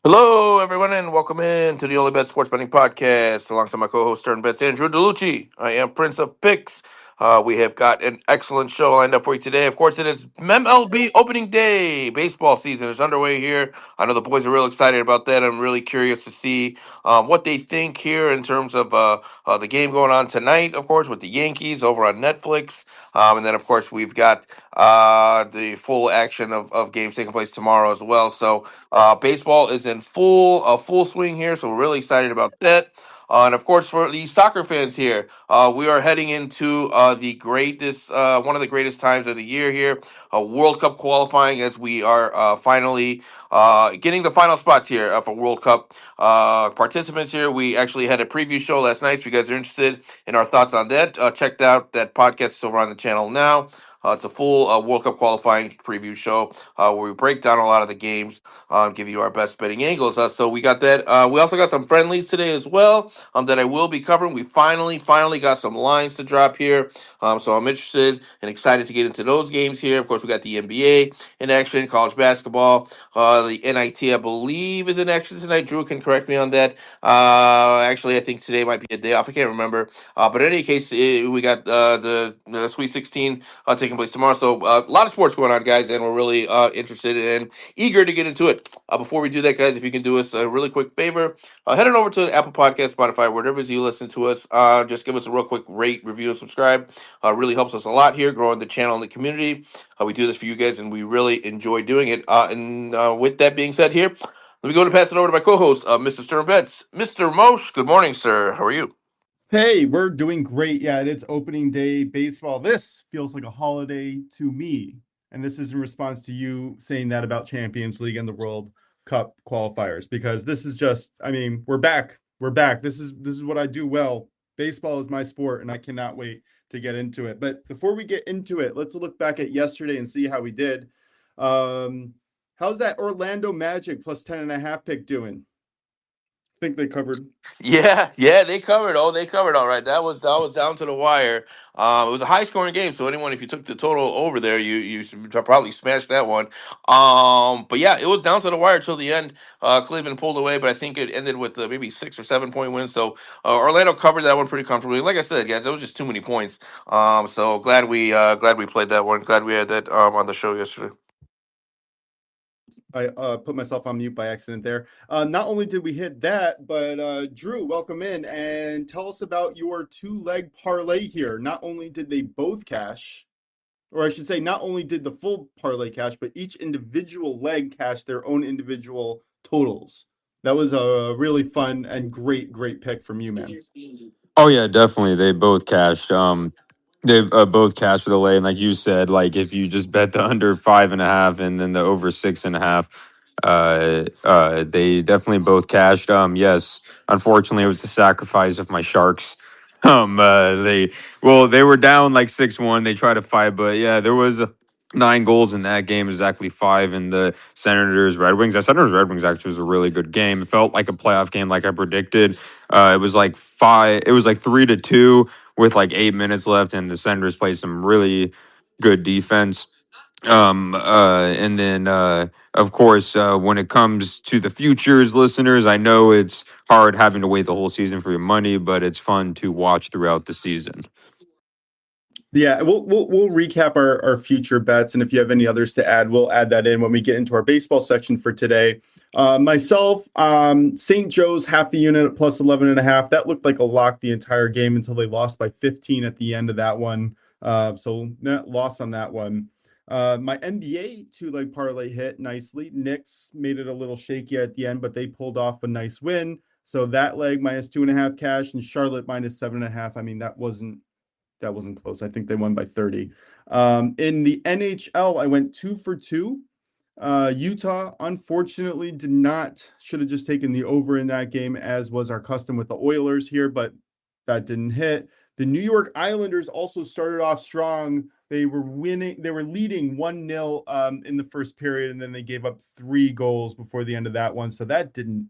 Hello, everyone, and welcome in to the OnlyBets Sports Betting Podcast. Alongside my co-host SternBets and DrewDelu. I am Prince of Picks. We have got an excellent show lined up for you today. Of course, it is MLB opening day. Baseball season is underway here. I know the boys are real excited about that. I'm really curious to see what they think here in terms of the game going on tonight, of course, with the Yankees over on Netflix. And then, of course, we've got the full action of games taking place tomorrow as well. So, baseball is in full swing here, so we're really excited about that. And of course, for the soccer fans here, we are heading into one of the greatest times of the year here, World Cup qualifying, as we are finally getting the final spots here for World Cup participants here. We actually had a preview show last night. So if you guys are interested in our thoughts on that, check out that podcast. It's over on the channel now. It's a full World Cup qualifying preview show where we break down a lot of the games, give you our best betting angles. So we got that. We also got some friendlies today as well that I will be covering. We finally got some lines to drop here. So I'm interested and excited to get into those games here. Of course, we got the NBA in action, college basketball. The NIT, I believe, is in action tonight. Drew can correct me on that. Actually, I think today might be a day off. I can't remember. But in any case, we got the Sweet 16 taking place tomorrow. So a lot of sports going on, guys, and we're really interested and eager to get into it. Before we do that, guys, if you can do us a really quick favor, head on over to Apple Podcast, Spotify, wherever you listen to us. Just give us a real quick rate, review, and subscribe. Really helps us a lot here, growing the channel and the community. We do this for you guys, and we really enjoy doing it. And with that being said here, let me go to pass it over to my co-host, Mr. SternBets. Mr. Mosh, good morning, sir. How are you? Hey, we're doing great. Yeah, it's opening day baseball. This feels like a holiday to me. And this is in response to you saying that about Champions League and the World Cup qualifiers, because this is just, I mean, we're back. We're back. This is what I do well. Baseball is my sport, and I cannot wait to get into it. But before we get into it, let's look back at yesterday and see how we did. How's that Orlando Magic plus 10.5 pick doing? Think they covered. Yeah, they covered. Oh, they covered all right. That was down to the wire. It was a high scoring game, so anyone, if you took the total over there, you should probably smashed that one. But yeah, it was down to the wire till the end. Cleveland pulled away, but I think it ended with maybe 6 or 7 point win. So Orlando covered that one pretty comfortably. Like I said, yeah, there was just too many points. So glad we played that one. Glad we had that on the show yesterday. I put myself on mute by accident there. Not only did we hit that, but Drew, welcome in and tell us about your two-leg parlay here. Not only did they both cash, or I should say, not only did the full parlay cash, but each individual leg cashed their own individual totals. That was a really fun and great pick from you, man. Oh yeah, definitely. They both cashed. They both cashed for the lay, and like you said, like if you just bet the under 5.5 and then the over 6.5, they definitely both cashed. Yes, unfortunately, it was the sacrifice of my Sharks. They were down like 6-1. They tried to fight, but yeah, there was 9 goals in that game, exactly 5 in the Senators Red Wings. That Senators Red Wings actually was a really good game. It felt like a playoff game, like I predicted. It was like 5. It was like 3-2 with like 8 minutes left, and the Senators played some really good defense. And then of course, when it comes to the futures, listeners, I know it's hard having to wait the whole season for your money, but it's fun to watch throughout the season. Yeah, we'll recap our future bets, and if you have any others to add, we'll add that in when we get into our baseball section for today. Myself, St. Joe's half the unit at plus 11.5. That looked like a lock the entire game until they lost by 15 at the end of that one. So net loss on that one. My NBA two-leg parlay hit nicely. Knicks made it a little shaky at the end, but they pulled off a nice win. So that leg minus 2.5 cash, and Charlotte minus 7.5. I mean, that wasn't close. I think they won by 30. In the NHL, I went 2 for 2. Utah, unfortunately, should have just taken the over in that game, as was our custom with the Oilers here, but that didn't hit. The New York Islanders also started off strong. They were leading 1-0 in the first period, and then they gave up 3 goals before the end of that one. So that didn't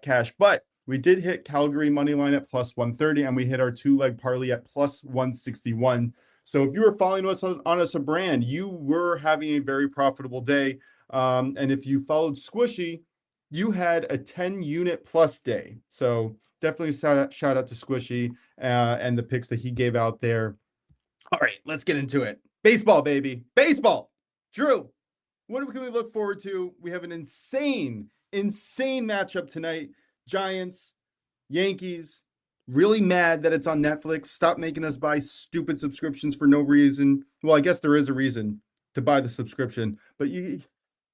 cash. But we did hit Calgary money line at plus 130, and we hit our two-leg parlay at plus 161. So if you were following us on us a brand, you were having a very profitable day. And if you followed Squishy, you had a 10 unit plus day. So definitely shout out to Squishy and the picks that he gave out there. All right, let's get into it. Baseball, baby. Baseball. Drew, what can we look forward to? We have an insane matchup tonight. Giants, Yankees. Really mad that it's on Netflix. Stop making us buy stupid subscriptions for no reason. Well, I guess there is a reason to buy the subscription, but you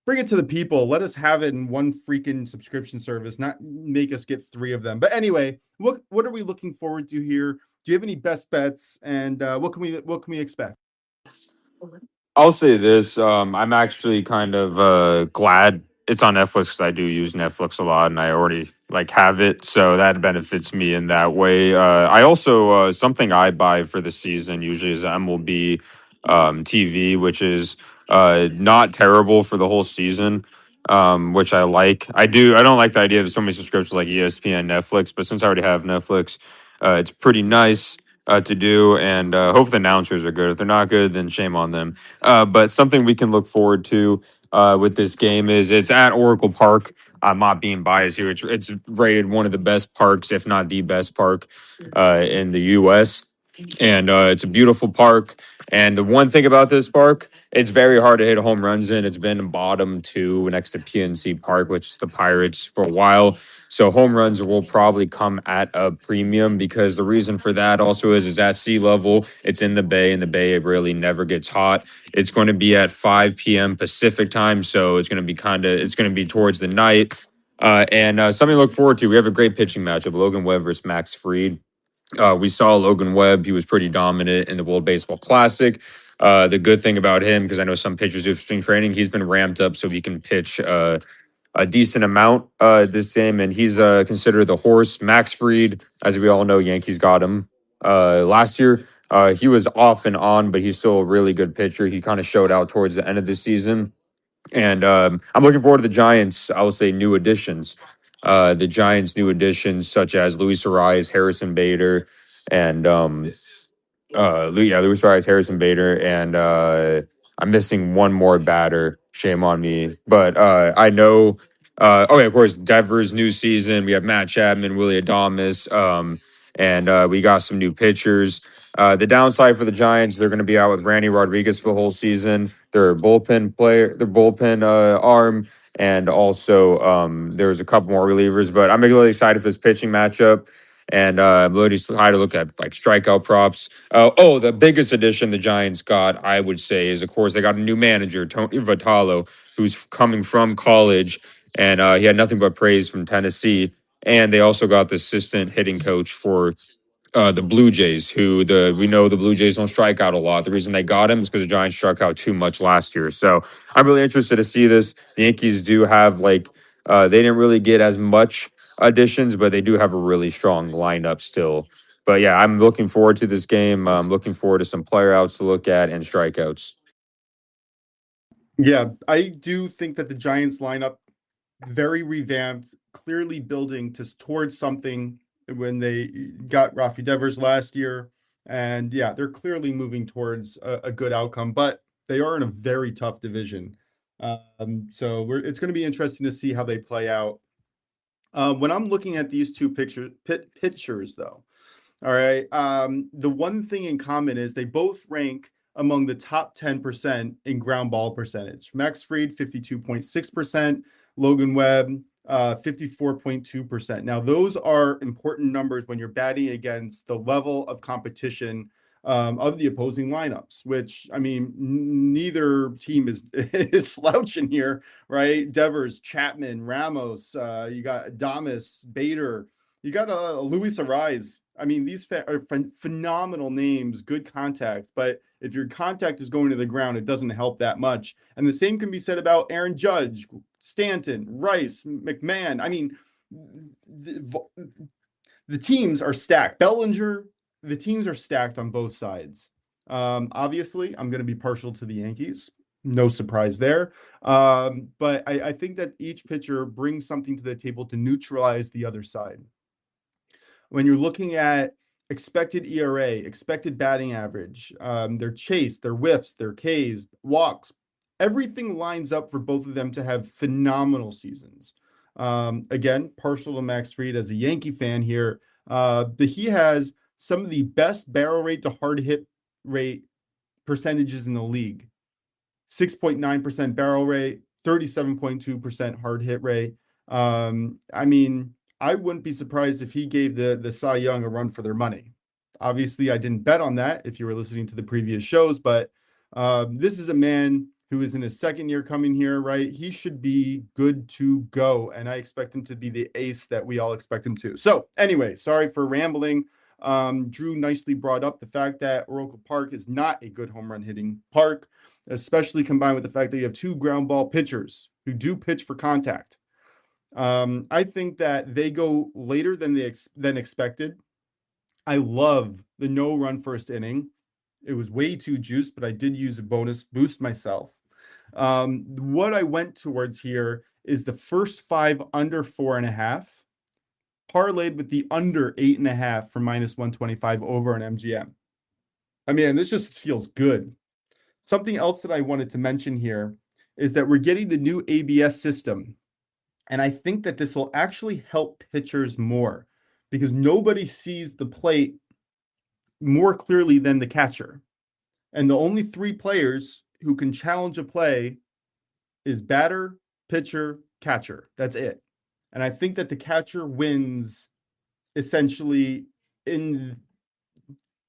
bring it to the people. Let us have it in one freaking subscription service, not make us get three of them. But anyway, what are we looking forward to here? Do you have any best bets, and what can we expect? I'll say this. I'm actually kind of glad it's on Netflix because I do use Netflix a lot and I already like have it. So that benefits me in that way. I also, something I buy for the season usually is MLB TV, which is not terrible for the whole season. Which I like. I don't like the idea of so many subscriptions like ESPN, Netflix, but since I already have Netflix, it's pretty nice to do. And hope the announcers are good. If they're not good, then shame on them. But something we can look forward to with this game is it's at Oracle Park. I'm not being biased here. It's rated one of the best parks, if not the best park in the U.S. And it's a beautiful park. And the one thing about this park, it's very hard to hit home runs in. It's been bottom two next to PNC Park, which is the Pirates, for a while. So home runs will probably come at a premium because the reason for that also is at sea level. It's in the bay, and the bay it really never gets hot. It's going to be at 5 p.m. Pacific time, so it's going to be towards the night. And something to look forward to. We have a great pitching matchup: Logan Webb versus Max Fried. We saw Logan Webb. He was pretty dominant in the World Baseball Classic. The good thing about him, because I know some pitchers do spring training, he's been ramped up so he can pitch a decent amount this game, and he's considered the horse. Max Fried, as we all know, Yankees got him last year. He was off and on, but he's still a really good pitcher. He kind of showed out towards the end of the season. And I'm looking forward to the Giants, I will say, new additions. The Giants' new additions, such as Luis Ariz, Harrison Bader, and Luis Suarez, Harrison Bader, and I'm missing one more batter. Shame on me, but I know. Oh yeah, of course, Devers' new season. We have Matt Chapman, Willie Adames, and we got some new pitchers. The downside for the Giants, they're going to be out with Randy Rodriguez for the whole season. Their bullpen arm, and also there's a couple more relievers. But I'm really excited for this pitching matchup. And I'm really excited to look at like strikeout props. The biggest addition the Giants got, I would say, is of course they got a new manager, Tony Vitello, who's coming from college, and he had nothing but praise from Tennessee. And they also got the assistant hitting coach for the Blue Jays, we know the Blue Jays don't strike out a lot. The reason they got him is because the Giants struck out too much last year. So I'm really interested to see this. The Yankees do have they didn't really get as much additions, but they do have a really strong lineup still. But yeah, I'm looking forward to this game. I'm looking forward to some player outs to look at and strikeouts. Yeah, I do think that the Giants lineup very revamped, clearly building towards something when they got Rafi Devers last year. And yeah, they're clearly moving towards a good outcome, but they are in a very tough division. So it's going to be interesting to see how they play out. When I'm looking at these two pictures, though, all right, the one thing in common is they both rank among the top 10% in ground ball percentage. Max Fried, 52.6%, Logan Webb, 54.2%. Now, those are important numbers when you're batting against the level of competition of the opposing lineups, which, I mean, neither team is slouching here, right? Devers, Chapman, Ramos, you got Adames, Bader, you got Luis Ariz. I mean, these are phenomenal names, good contact, but if your contact is going to the ground, it doesn't help that much. And the same can be said about Aaron Judge, Stanton, Rice, McMahon. I mean, the teams are stacked. Bellinger, the teams are stacked on both sides. Obviously, I'm going to be partial to the Yankees. No surprise there. But I think that each pitcher brings something to the table to neutralize the other side. When you're looking at expected ERA, expected batting average, their chase, their whiffs, their Ks, walks, everything lines up for both of them to have phenomenal seasons. Again, partial to Max Fried as a Yankee fan here. He has some of the best barrel rate to hard hit rate percentages in the league. 6.9% barrel rate, 37.2% hard hit rate. I mean, I wouldn't be surprised if he gave the Cy Young a run for their money. Obviously, I didn't bet on that if you were listening to the previous shows, but this is a man who is in his second year coming here, right? He should be good to go, and I expect him to be the ace that we all expect him to. So anyway, sorry for rambling. Drew nicely brought up the fact that Oracle Park is not a good home run hitting park, especially combined with the fact that you have two ground ball pitchers who do pitch for contact. I think that they go later than than expected. I love the no run first inning. It was way too juiced, but I did use a bonus boost myself. What I went towards here is the first 5 under 4.5, parlayed with the under 8.5 for -125 over an MGM. I mean, this just feels good. Something else that I wanted to mention here is that we're getting the new ABS system. And I think that this will actually help pitchers more because nobody sees the plate more clearly than the catcher. And the only 3 players who can challenge a play is batter, pitcher, catcher. That's it. And I think that the catcher wins essentially in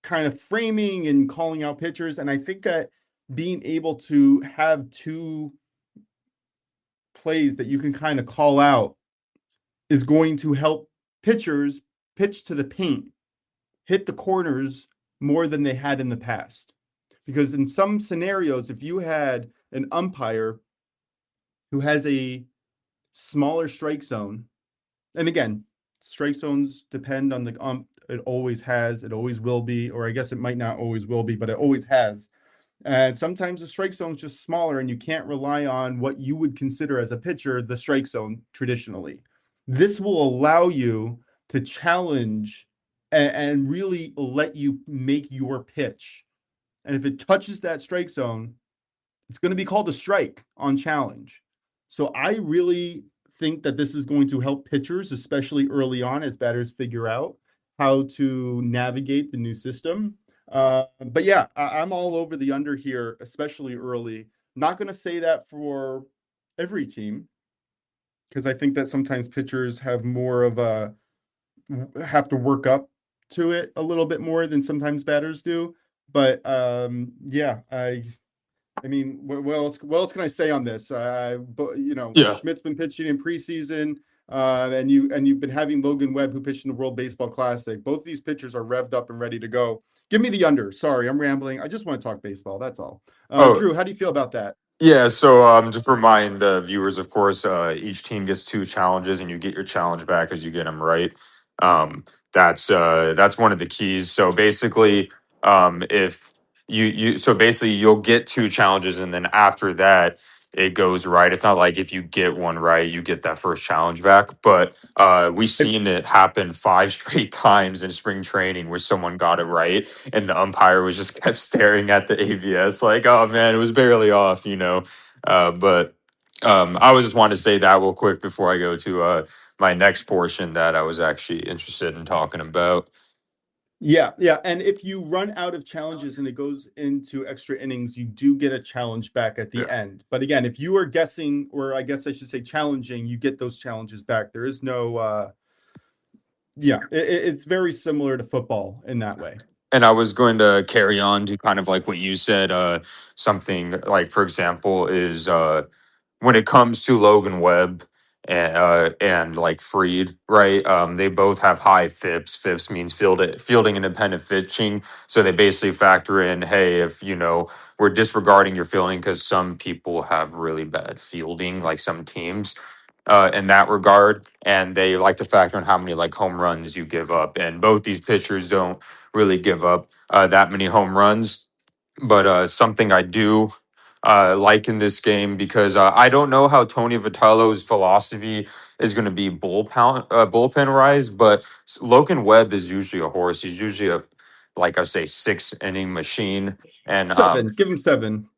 kind of framing and calling out pitchers. And I think that being able to have 2 plays that you can kind of call out is going to help pitchers pitch to the paint, hit the corners more than they had in the past. Because in some scenarios, if you had an umpire who has a smaller strike zone, and again, strike zones depend on the ump. It always has, it always will be, or I guess it might not always will be, but it always has. And sometimes the strike zone is just smaller and you can't rely on what you would consider as a pitcher, the strike zone traditionally. This will allow you to challenge and really let you make your pitch. And if it touches that strike zone, it's going to be called a strike on challenge. So I really think that this is going to help pitchers, especially early on as batters figure out how to navigate the new system. But yeah, I'm all over the under here, especially early. Not going to say that for every team because I think that sometimes pitchers have more of a have to work up to it a little bit more than sometimes batters do. But yeah, I mean, what else can I say on this? Yeah. Schmidt's been pitching in preseason, and you've been having Logan Webb, who pitched in the World Baseball Classic. Both these pitchers are revved up and ready to go. Give me the under. Sorry, I'm rambling. I just want to talk baseball. That's all. Oh, Drew, how do you feel about that? yeah, so just remind the viewers, of course, each team gets 2 challenges, and you get your challenge back as you get them right. Um, that's one of the keys. So basically, if so basically you'll get 2 challenges, and then after that it goes right. It's not like if you get one right, you get that first challenge back. But we've seen it happen 5 straight times in spring training where someone got it right and the umpire was just kept staring at the ABS like, oh man, it was barely off. But I was just wanted to say that real quick before I go to my next portion that I was actually interested in talking about. Yeah. And if you run out of challenges and it goes into extra innings, you do get a challenge back at the Yeah. end. But again, if you are guessing, or I guess I should say challenging, you get those challenges back. There is no, it's very similar to football in that way. And I was going to carry on to kind of like what you said, something like, for example, is when it comes to Logan Webb and like Freed, right? They both have high FIPS. FIPS means fielding independent pitching. So they basically factor in, hey, if we're disregarding your fielding because some people have really bad fielding, like some teams. In that regard, and they like to factor in how many like home runs you give up. And both these pitchers don't really give up that many home runs. But something I do like in this game because I don't know how Tony Vitello's philosophy is going to be bullpen rise, but Logan Webb is usually a horse. He's usually like I say, 6 inning machine, and 7. Give him 7.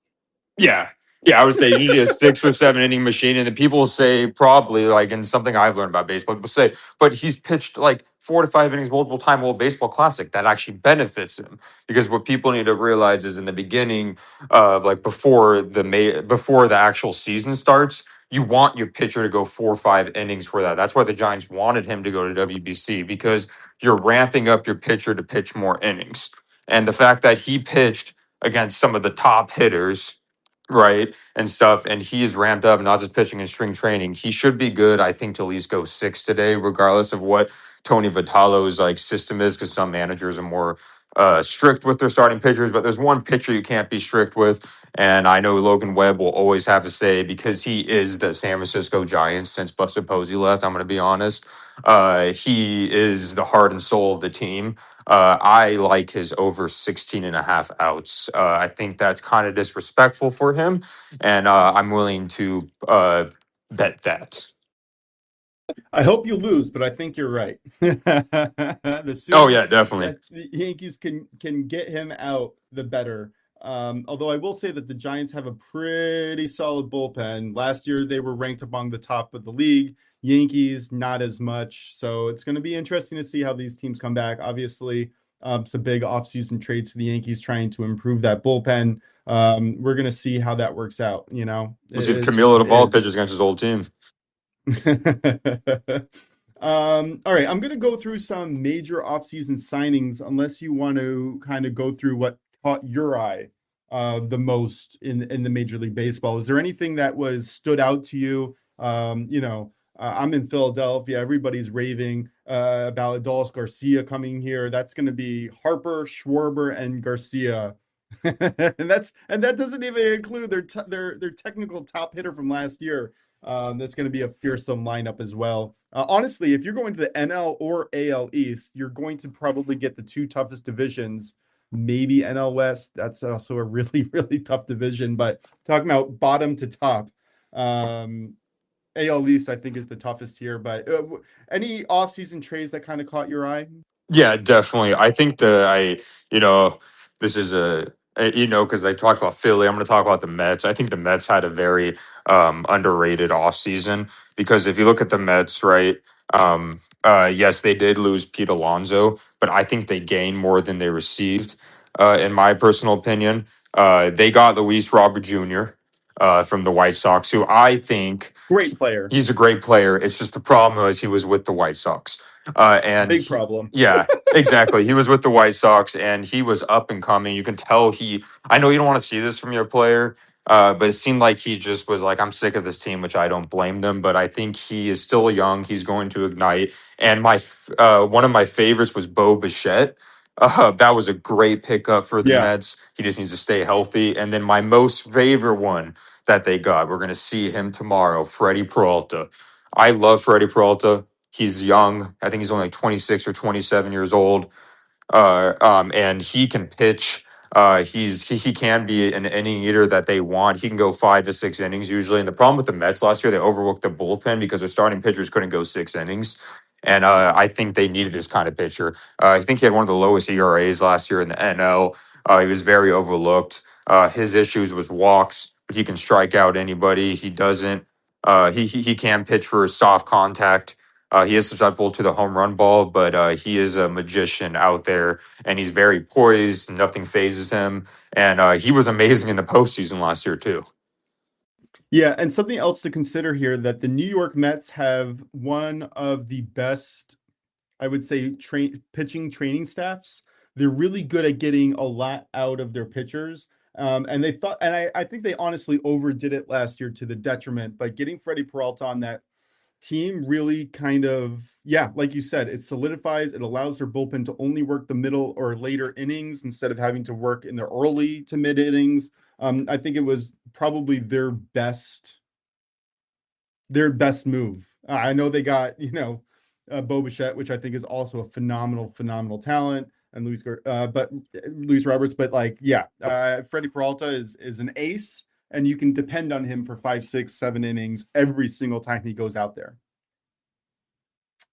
yeah. Yeah, I would say usually a 6 or 7 inning machine. And then people say probably like, and something I've learned about baseball, people say, but he's pitched like 4 to 5 innings multiple time World Baseball Classic. That actually benefits him because what people need to realize is in the beginning of like before the actual season starts, you want your pitcher to go 4 or 5 innings for that. That's why the Giants wanted him to go to WBC because you're ramping up your pitcher to pitch more innings. And the fact that he pitched against some of the top hitters, right, and stuff, and he's ramped up, not just pitching in spring training. He should be good, I think, to at least go 6 today, regardless of what Tony Vitalo's like system is, because some managers are more strict with their starting pitchers, but there's one pitcher you can't be strict with, and I know Logan Webb will always have a say because he is the San Francisco Giants since Buster Posey left. I'm going to be honest. He is the heart and soul of the team. I like his over 16 and a half outs. I think that's kind of disrespectful for him, and I'm willing to bet that. I hope you lose, but I think you're right. The Oh, sooner yeah, definitely. that the Yankees can get him out, the better. Although I will say that the Giants have a pretty solid bullpen. Last year they were ranked among the top of the league. Yankees not as much. So it's going to be interesting to see how these teams come back. Obviously, some big offseason trades for the Yankees trying to improve that bullpen. We're going to see how that works out. You know, We'll see if it's just Camilo it Duvall is. pitches against his old team. All right, I'm going to go through some major offseason signings, unless you want to kind of go through what caught your eye the most in the Major League Baseball. Is there anything that was stood out to you? I'm in Philadelphia. Everybody's raving about Adolis Garcia coming here. That's going to be Harper, Schwarber, and Garcia. and that doesn't even include their technical top hitter from last year. That's going to be a fearsome lineup as well. Honestly, if you're going to the NL or AL East, you're going to probably get the two toughest divisions. Maybe NL West. That's also a really, really tough division. But talking about bottom to top, AL East, I think, is the toughest here. But any offseason trades that kind of caught your eye? Yeah, definitely. I think this is because I talked about Philly. I'm going to talk about the Mets. I think the Mets had a very underrated offseason because if you look at the Mets, right, yes, they did lose Pete Alonso, but I think they gained more than they received, in my personal opinion. They got Luis Robert Jr. From the White Sox, who I think Great player. he's a great player. It's just the problem was he was with the White Sox. Big problem. Yeah, exactly. He was with the White Sox and he was up and coming. You can tell I know you don't want to see this from your player, but it seemed like he just was like, I'm sick of this team, which I don't blame them. But I think he is still young. He's going to ignite. And one of my favorites was Bo Bichette. That was a great pickup for the Yeah. Mets. He just needs to stay healthy. And then my most favorite one that they got, we're going to see him tomorrow, Freddie Peralta. I love Freddie Peralta. He's young. I think he's only like 26 or 27 years old. And he can pitch. He can be an inning eater that they want. He can go 5 to 6 innings usually. And the problem with the Mets last year, they overworked the bullpen because their starting pitchers couldn't go 6 innings. And I think they needed this kind of pitcher. I think he had one of the lowest ERAs last year in the NL. He was very overlooked. His issues was walks, but he can strike out anybody. He doesn't. He can pitch for soft contact. He is susceptible to the home run ball, but he is a magician out there, and he's very poised. Nothing phases him, and he was amazing in the postseason last year too. Yeah, and something else to consider here that the New York Mets have one of the best, I would say, pitching training staffs. They're really good at getting a lot out of their pitchers. And they thought, and I think they honestly overdid it last year to the detriment, but getting Freddie Peralta on that team really kind of, yeah, like you said, it solidifies, it allows their bullpen to only work the middle or later innings instead of having to work in the early to mid innings. I think it was probably their best move. I know they got, Bo Bichette, which I think is also a phenomenal talent, and Luis Roberts. But Freddie Peralta is an ace, and you can depend on him for 5, 6, 7 innings every single time he goes out there.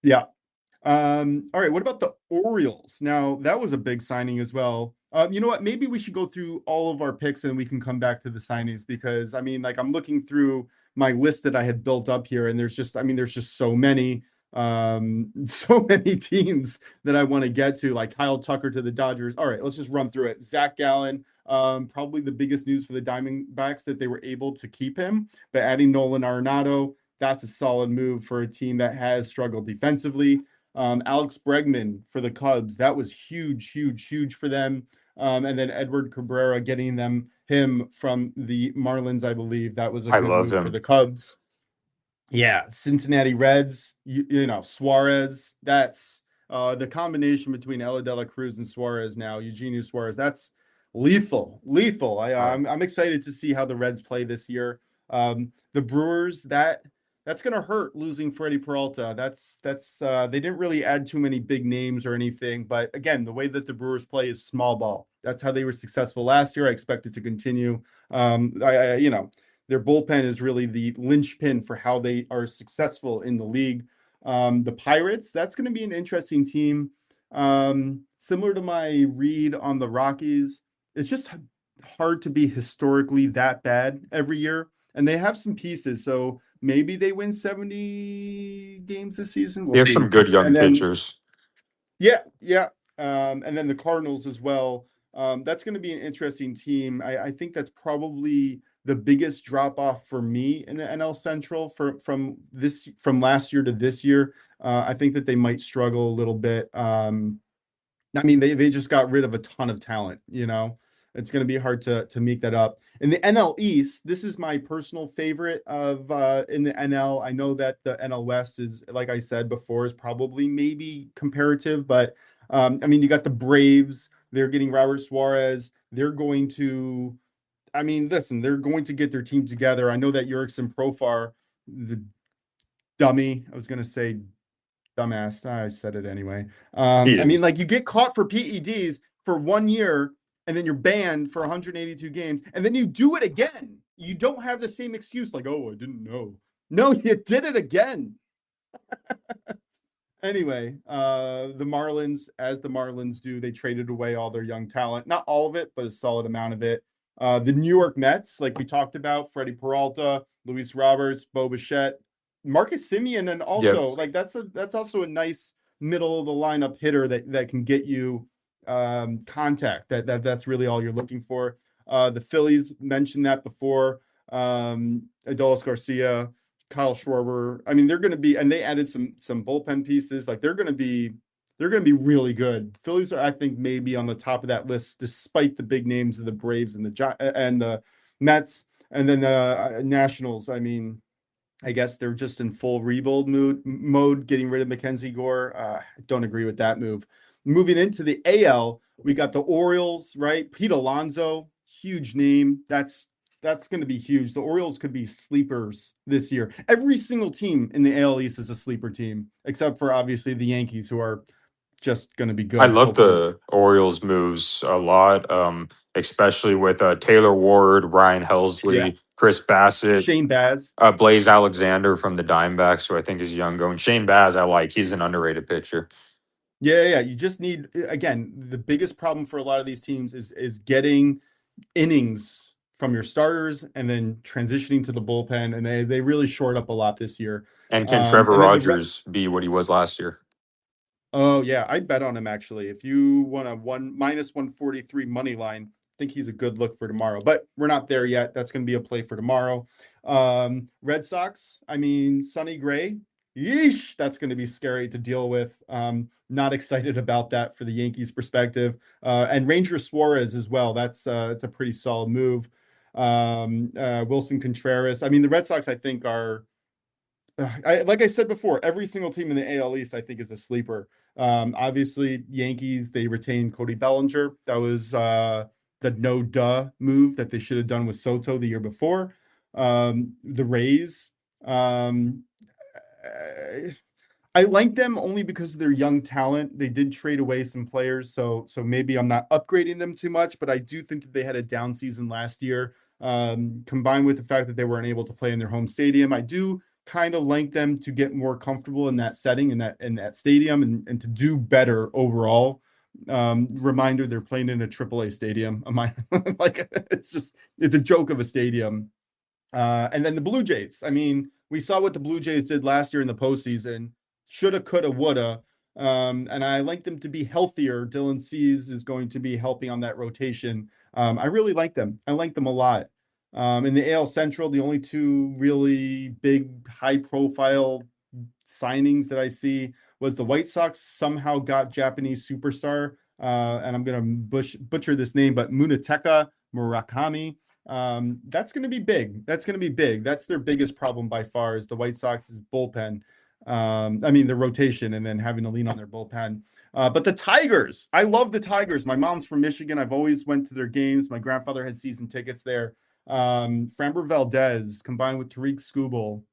Yeah. All right. What about the Orioles? Now, that was a big signing as well. You know what? Maybe we should go through all of our picks and we can come back to the signings because I mean, like I'm looking through my list that I had built up here, and there's just so many, so many teams that I want to get to, like Kyle Tucker to the Dodgers. All right, let's just run through it. Zach Gallen, probably the biggest news for the Diamondbacks that they were able to keep him, but adding Nolan Arenado, that's a solid move for a team that has struggled defensively. Alex Bregman for the Cubs, that was huge, huge, huge for them. And then Edward Cabrera getting him from the Marlins, I believe that was a I good love move for him. the Cubs. Yeah, Cincinnati Reds, you know, Suarez, that's the combination between Ella De La Cruz and Suarez now, Eugenio Suarez, that's lethal, lethal. I'm excited to see how the Reds play this year. The Brewers, that's going to hurt losing Freddie Peralta. That's they didn't really add too many big names or anything, but again, the way that the Brewers play is small ball. That's how they were successful last year. I expect it to continue. You know, their bullpen is really the linchpin for how they are successful in the league. The Pirates, that's going to be an interesting team. Similar to my read on the Rockies, it's just hard to be historically that bad every year. And they have some pieces, so maybe they win 70 games this season. We'll They have see. some good young And then, pitchers. yeah, yeah. And then the Cardinals as well. That's going to be an interesting team. I think that's probably the biggest drop off for me in the NL Central from last year to this year. I think that they might struggle a little bit. I mean, they just got rid of a ton of talent, you know. It's going to be hard to make that up. In the NL East, this is my personal favorite of in the NL. I know that the NL West is, like I said before, is probably maybe comparative, but I mean, you got the Braves. They're getting Robert Suarez. They're going to, I mean, listen, they're going to get their team together. I know that Jurickson Profar, the dummy, I was going to say dumbass. I said it anyway. He I mean, is. like you get caught for PEDs for 1 year and then you're banned for 182 games and then you do it again. You don't have the same excuse like, oh, I didn't know. No, you did it again. Anyway, the Marlins, as the Marlins do, they traded away all their young talent. Not all of it, but a solid amount of it. The New York Mets, like we talked about, Freddie Peralta, Luis Roberts, Bo Bichette, Marcus Simeon, and Yep. also like that's also a nice middle of the lineup hitter that can get you contact. That's really all you're looking for. The Phillies mentioned that before. Adolis Garcia, Kyle Schwarber. I mean, they're going to be, and they added some bullpen pieces. Like they're going to be really good. Phillies are, I think, maybe on the top of that list, despite the big names of the Braves and the Mets, and then the Nationals. I mean, I guess they're just in full rebuild mode, getting rid of Mackenzie Gore. I don't agree with that move. Moving into the AL, we got the Orioles, right? Pete Alonso, huge name. That's going to be huge. The Orioles could be sleepers this year. Every single team in the AL East is a sleeper team, except for obviously the Yankees, who are just going to be I good, love hopefully. the Orioles moves a lot, especially with Taylor Ward, Ryan Yeah. Helsley, Chris Bassett, Shane Baz. Blaze Alexander from the Diamondbacks, who I think is young going. Shane Baz, I like. He's an underrated pitcher. Yeah. You just need, again, the biggest problem for a lot of these teams is getting innings from your starters and then transitioning to the bullpen. And they really shored up a lot this year. And can Trevor And then Rogers be what he was last year? oh yeah, I'd bet on him actually. If you want a -143 money line, I think he's a good look for tomorrow. But we're not there yet. That's going to be a play for tomorrow. Red Sox, I mean, Sonny Gray, yeesh, that's going to be scary to deal with. Not excited about that for the Yankees perspective. And Ranger Suarez as well. It's a pretty solid move. Wilson Contreras. I mean, the Red Sox, I think, are like I said before, every single team in the AL East, I think, is a sleeper. Obviously, Yankees, they retained Cody Bellinger. That was the no-duh move that they should have done with Soto the year before. The Rays, I like them only because of their young talent. They did trade away some players, so maybe I'm not upgrading them too much, but I do think that they had a down season last year, combined with the fact that they weren't able to play in their home stadium. I do kind of like them to get more comfortable in that setting, in that stadium, and to do better overall. Reminder, they're playing in a AAA stadium. Like, it's a joke of a stadium. And then the Blue Jays. I mean, we saw what the Blue Jays did last year in the postseason. Shoulda, coulda, woulda. And I like them to be healthier. Dylan Cease is going to be helping on that rotation. I really like them. I like them a lot. In the AL Central, the only two really big, high-profile signings that I see was the White Sox somehow got Japanese superstar, and I'm going to butcher this name, but Munetaka Murakami. That's going to be big. That's going to be big. That's their biggest problem by far, is the White Sox's bullpen. The rotation, and then having to lean on their bullpen. But the Tigers, I love the Tigers. My mom's from Michigan. I've always went to their games. My grandfather had season tickets there. Framber Valdez combined with Tariq Skubal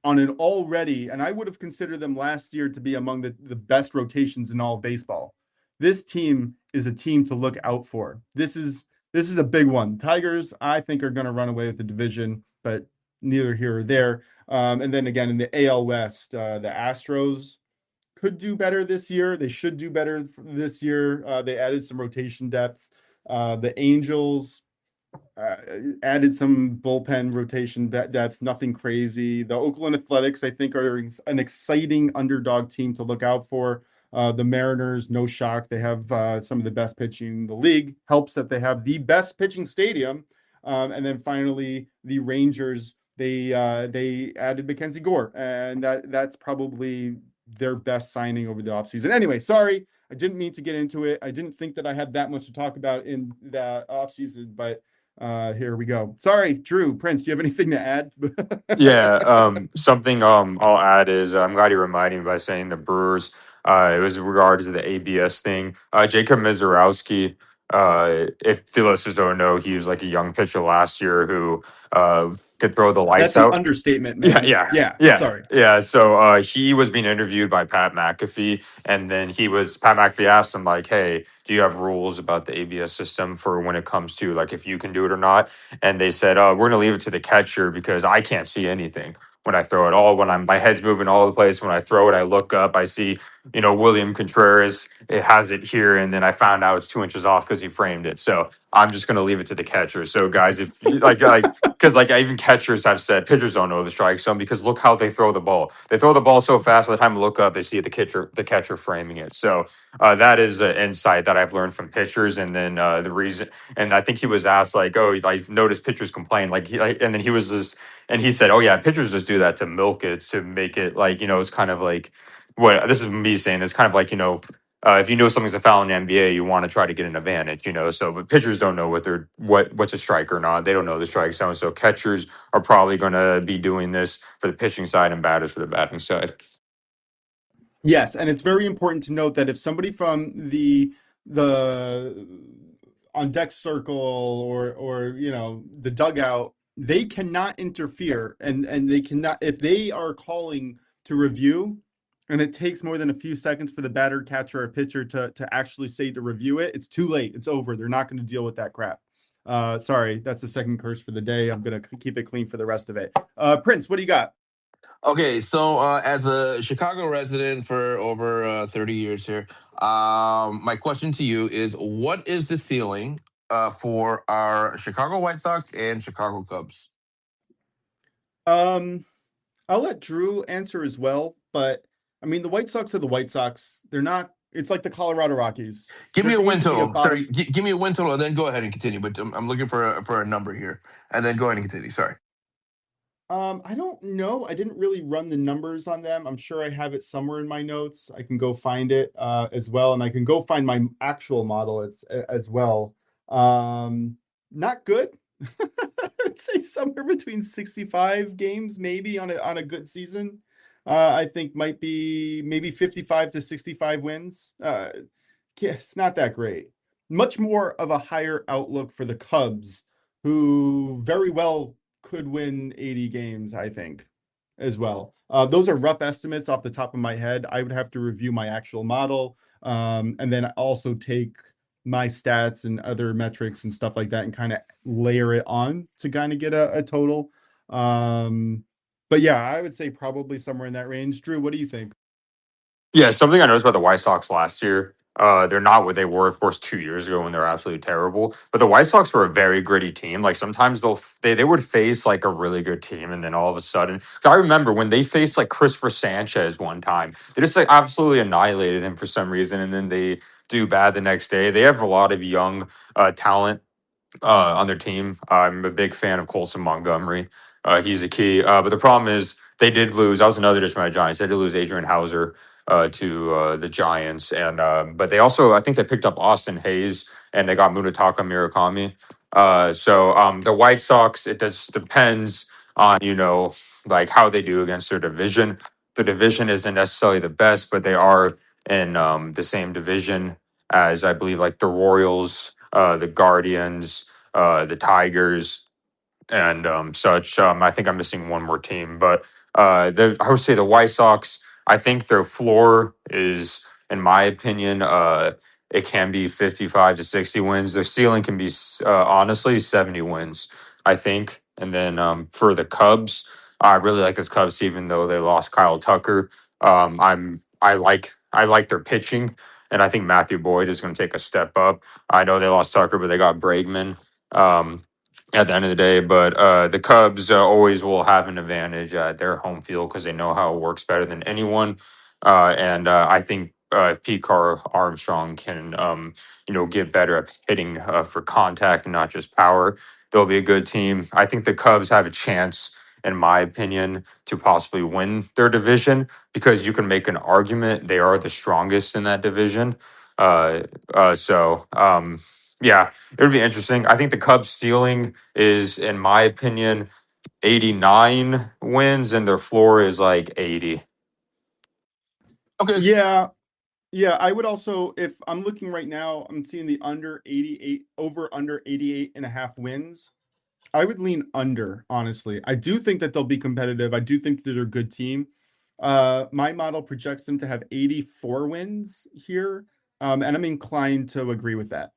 on an already, and I would have considered them last year to be among the best rotations in all of baseball. This team is a team to look out for. This is a big one. Tigers, I think, are going to run away with the division, but neither here or there. And then again, in the AL West, the Astros could do better this year. They should do better this year. They added some rotation depth. The Angels added some bullpen rotation depth, nothing crazy. The Oakland Athletics, I think, are an exciting underdog team to look out for. The Mariners, no shock. They have some of the best pitching in the league. Helps that they have the best pitching stadium. And then finally, the Rangers, they added Mackenzie Gore, and that's probably their best signing over the offseason. Anyway, sorry, I didn't mean to get into it. I didn't think that I had that much to talk about in that offseason, but here we go. Sorry, Drew, Prince, do you have anything to add? Yeah, something I'll add is I'm glad you reminded me by saying the Brewers. It was in regards to the ABS thing. Jacob Mizorowski, if the listeners don't know, he was like a young pitcher last year who could throw the lights That's an out. understatement, Yeah, man. yeah, Yeah, yeah, sorry. yeah. So he was being interviewed by Pat McAfee, and then Pat McAfee asked him like, "Hey, do you have rules about the ABS system for when it comes to like if you can do it or not?" And they said, "We're gonna leave it to the catcher because I can't see anything when I throw it. My head's moving all over the place. When I throw it, I look up, I see, William Contreras. It has it here, and then I found out it's 2 inches off because he framed it. So I'm just gonna leave it to the catcher. So guys, if like because like even catchers have said pitchers don't know the strike zone because look how they throw the ball. They throw the ball so fast. By the time I look up, they see the catcher framing it. So that is an insight that I've learned from pitchers. And then the reason, and I think he was asked like, "Oh, I've noticed pitchers complain." And then he was just, and he said, "Oh yeah, pitchers just do that to milk it, to make it like it's kind of like what this is me saying. It's kind of like if you know something's a foul in the NBA, you want to try to get an advantage. So, but pitchers don't know what's a strike or not. They don't know the strike zone. So catchers are probably going to be doing this for the pitching side and batters for the batting side. Yes, and it's very important to note that if somebody from the on deck circle or the dugout, they cannot interfere, and they cannot, if they are calling to review and it takes more than a few seconds for the batter, catcher, or pitcher to actually say to review it, it's too late. It's over. They're not going to deal with that crap. Sorry, that's the second curse for the day. I'm going to keep it clean for the rest of it. Prince, what do you got? Okay, so as a Chicago resident for over 30 years here, my question to you is what is the ceiling for our Chicago White Sox and Chicago Cubs? Um, I'll let Drew answer as well, but I mean, the White Sox are the White Sox. They're not. It's like the Colorado Rockies. Give me They're a going win to be a total. Sorry, bottom. give me a win total and then go ahead and continue. But I'm looking for a number here, and then go ahead and continue. Sorry. I don't know. I didn't really run the numbers on them. I'm sure I have it somewhere in my notes. I can go find it as well, and I can go find my actual model as well. Not good. I'd say somewhere between 65 games, maybe on a good season. I think might be maybe 55 to 65 wins. Yeah, it's not that great. Much more of a higher outlook for the Cubs, who very well could win 80 games, I think, as well. Those are rough estimates off the top of my head. I would have to review my actual model, and then also take my stats and other metrics and stuff like that and kind of layer it on to kind of get a total. But yeah, I would say probably somewhere in that range. Drew, what do you think? Yeah, something I noticed about the White Sox last year. They're not what they were, of course, 2 years ago when they were absolutely terrible. But the White Sox were a very gritty team. Like sometimes they would face like a really good team, and then all of a sudden, 'cause I remember when they faced like Christopher Sanchez one time, they just like absolutely annihilated him for some reason, and then they do bad the next day. They have a lot of young talent on their team. I'm a big fan of Colson Montgomery. He's a key. But the problem is they did lose. That was another disadvantage Giants. They did lose Adrian Hauser to the Giants, and but they also I think they picked up Austin Hayes and they got Munetaka Murakami. The White Sox, it just depends on like how they do against their division. The division isn't necessarily the best, but they are in the same division as I believe like the Royals, the Guardians, the Tigers, and such. I think I'm missing one more team, but I would say the White Sox. I think their floor is, in my opinion, it can be 55 to 60 wins. Their ceiling can be honestly 70 wins, I think. And then for the Cubs, I really like this Cubs, even though they lost Kyle Tucker. I like their pitching, and I think Matthew Boyd is going to take a step up. I know they lost Tucker, but they got Bregman. At the end of the day. But the Cubs always will have an advantage at their home field because they know how it works better than anyone. And I think if Pete Armstrong can, get better at hitting for contact and not just power, they'll be a good team. I think the Cubs have a chance, in my opinion, to possibly win their division because you can make an argument they are the strongest in that division. Yeah, it would be interesting. I think the Cubs' ceiling is, in my opinion, 89 wins, and their floor is like 80. Okay. Yeah. Yeah, I would also, if I'm looking right now, I'm seeing the under 88, over under 88 and a half wins. I would lean under, honestly. I do think that they'll be competitive. I do think that they're a good team. My model projects them to have 84 wins here, and I'm inclined to agree with that.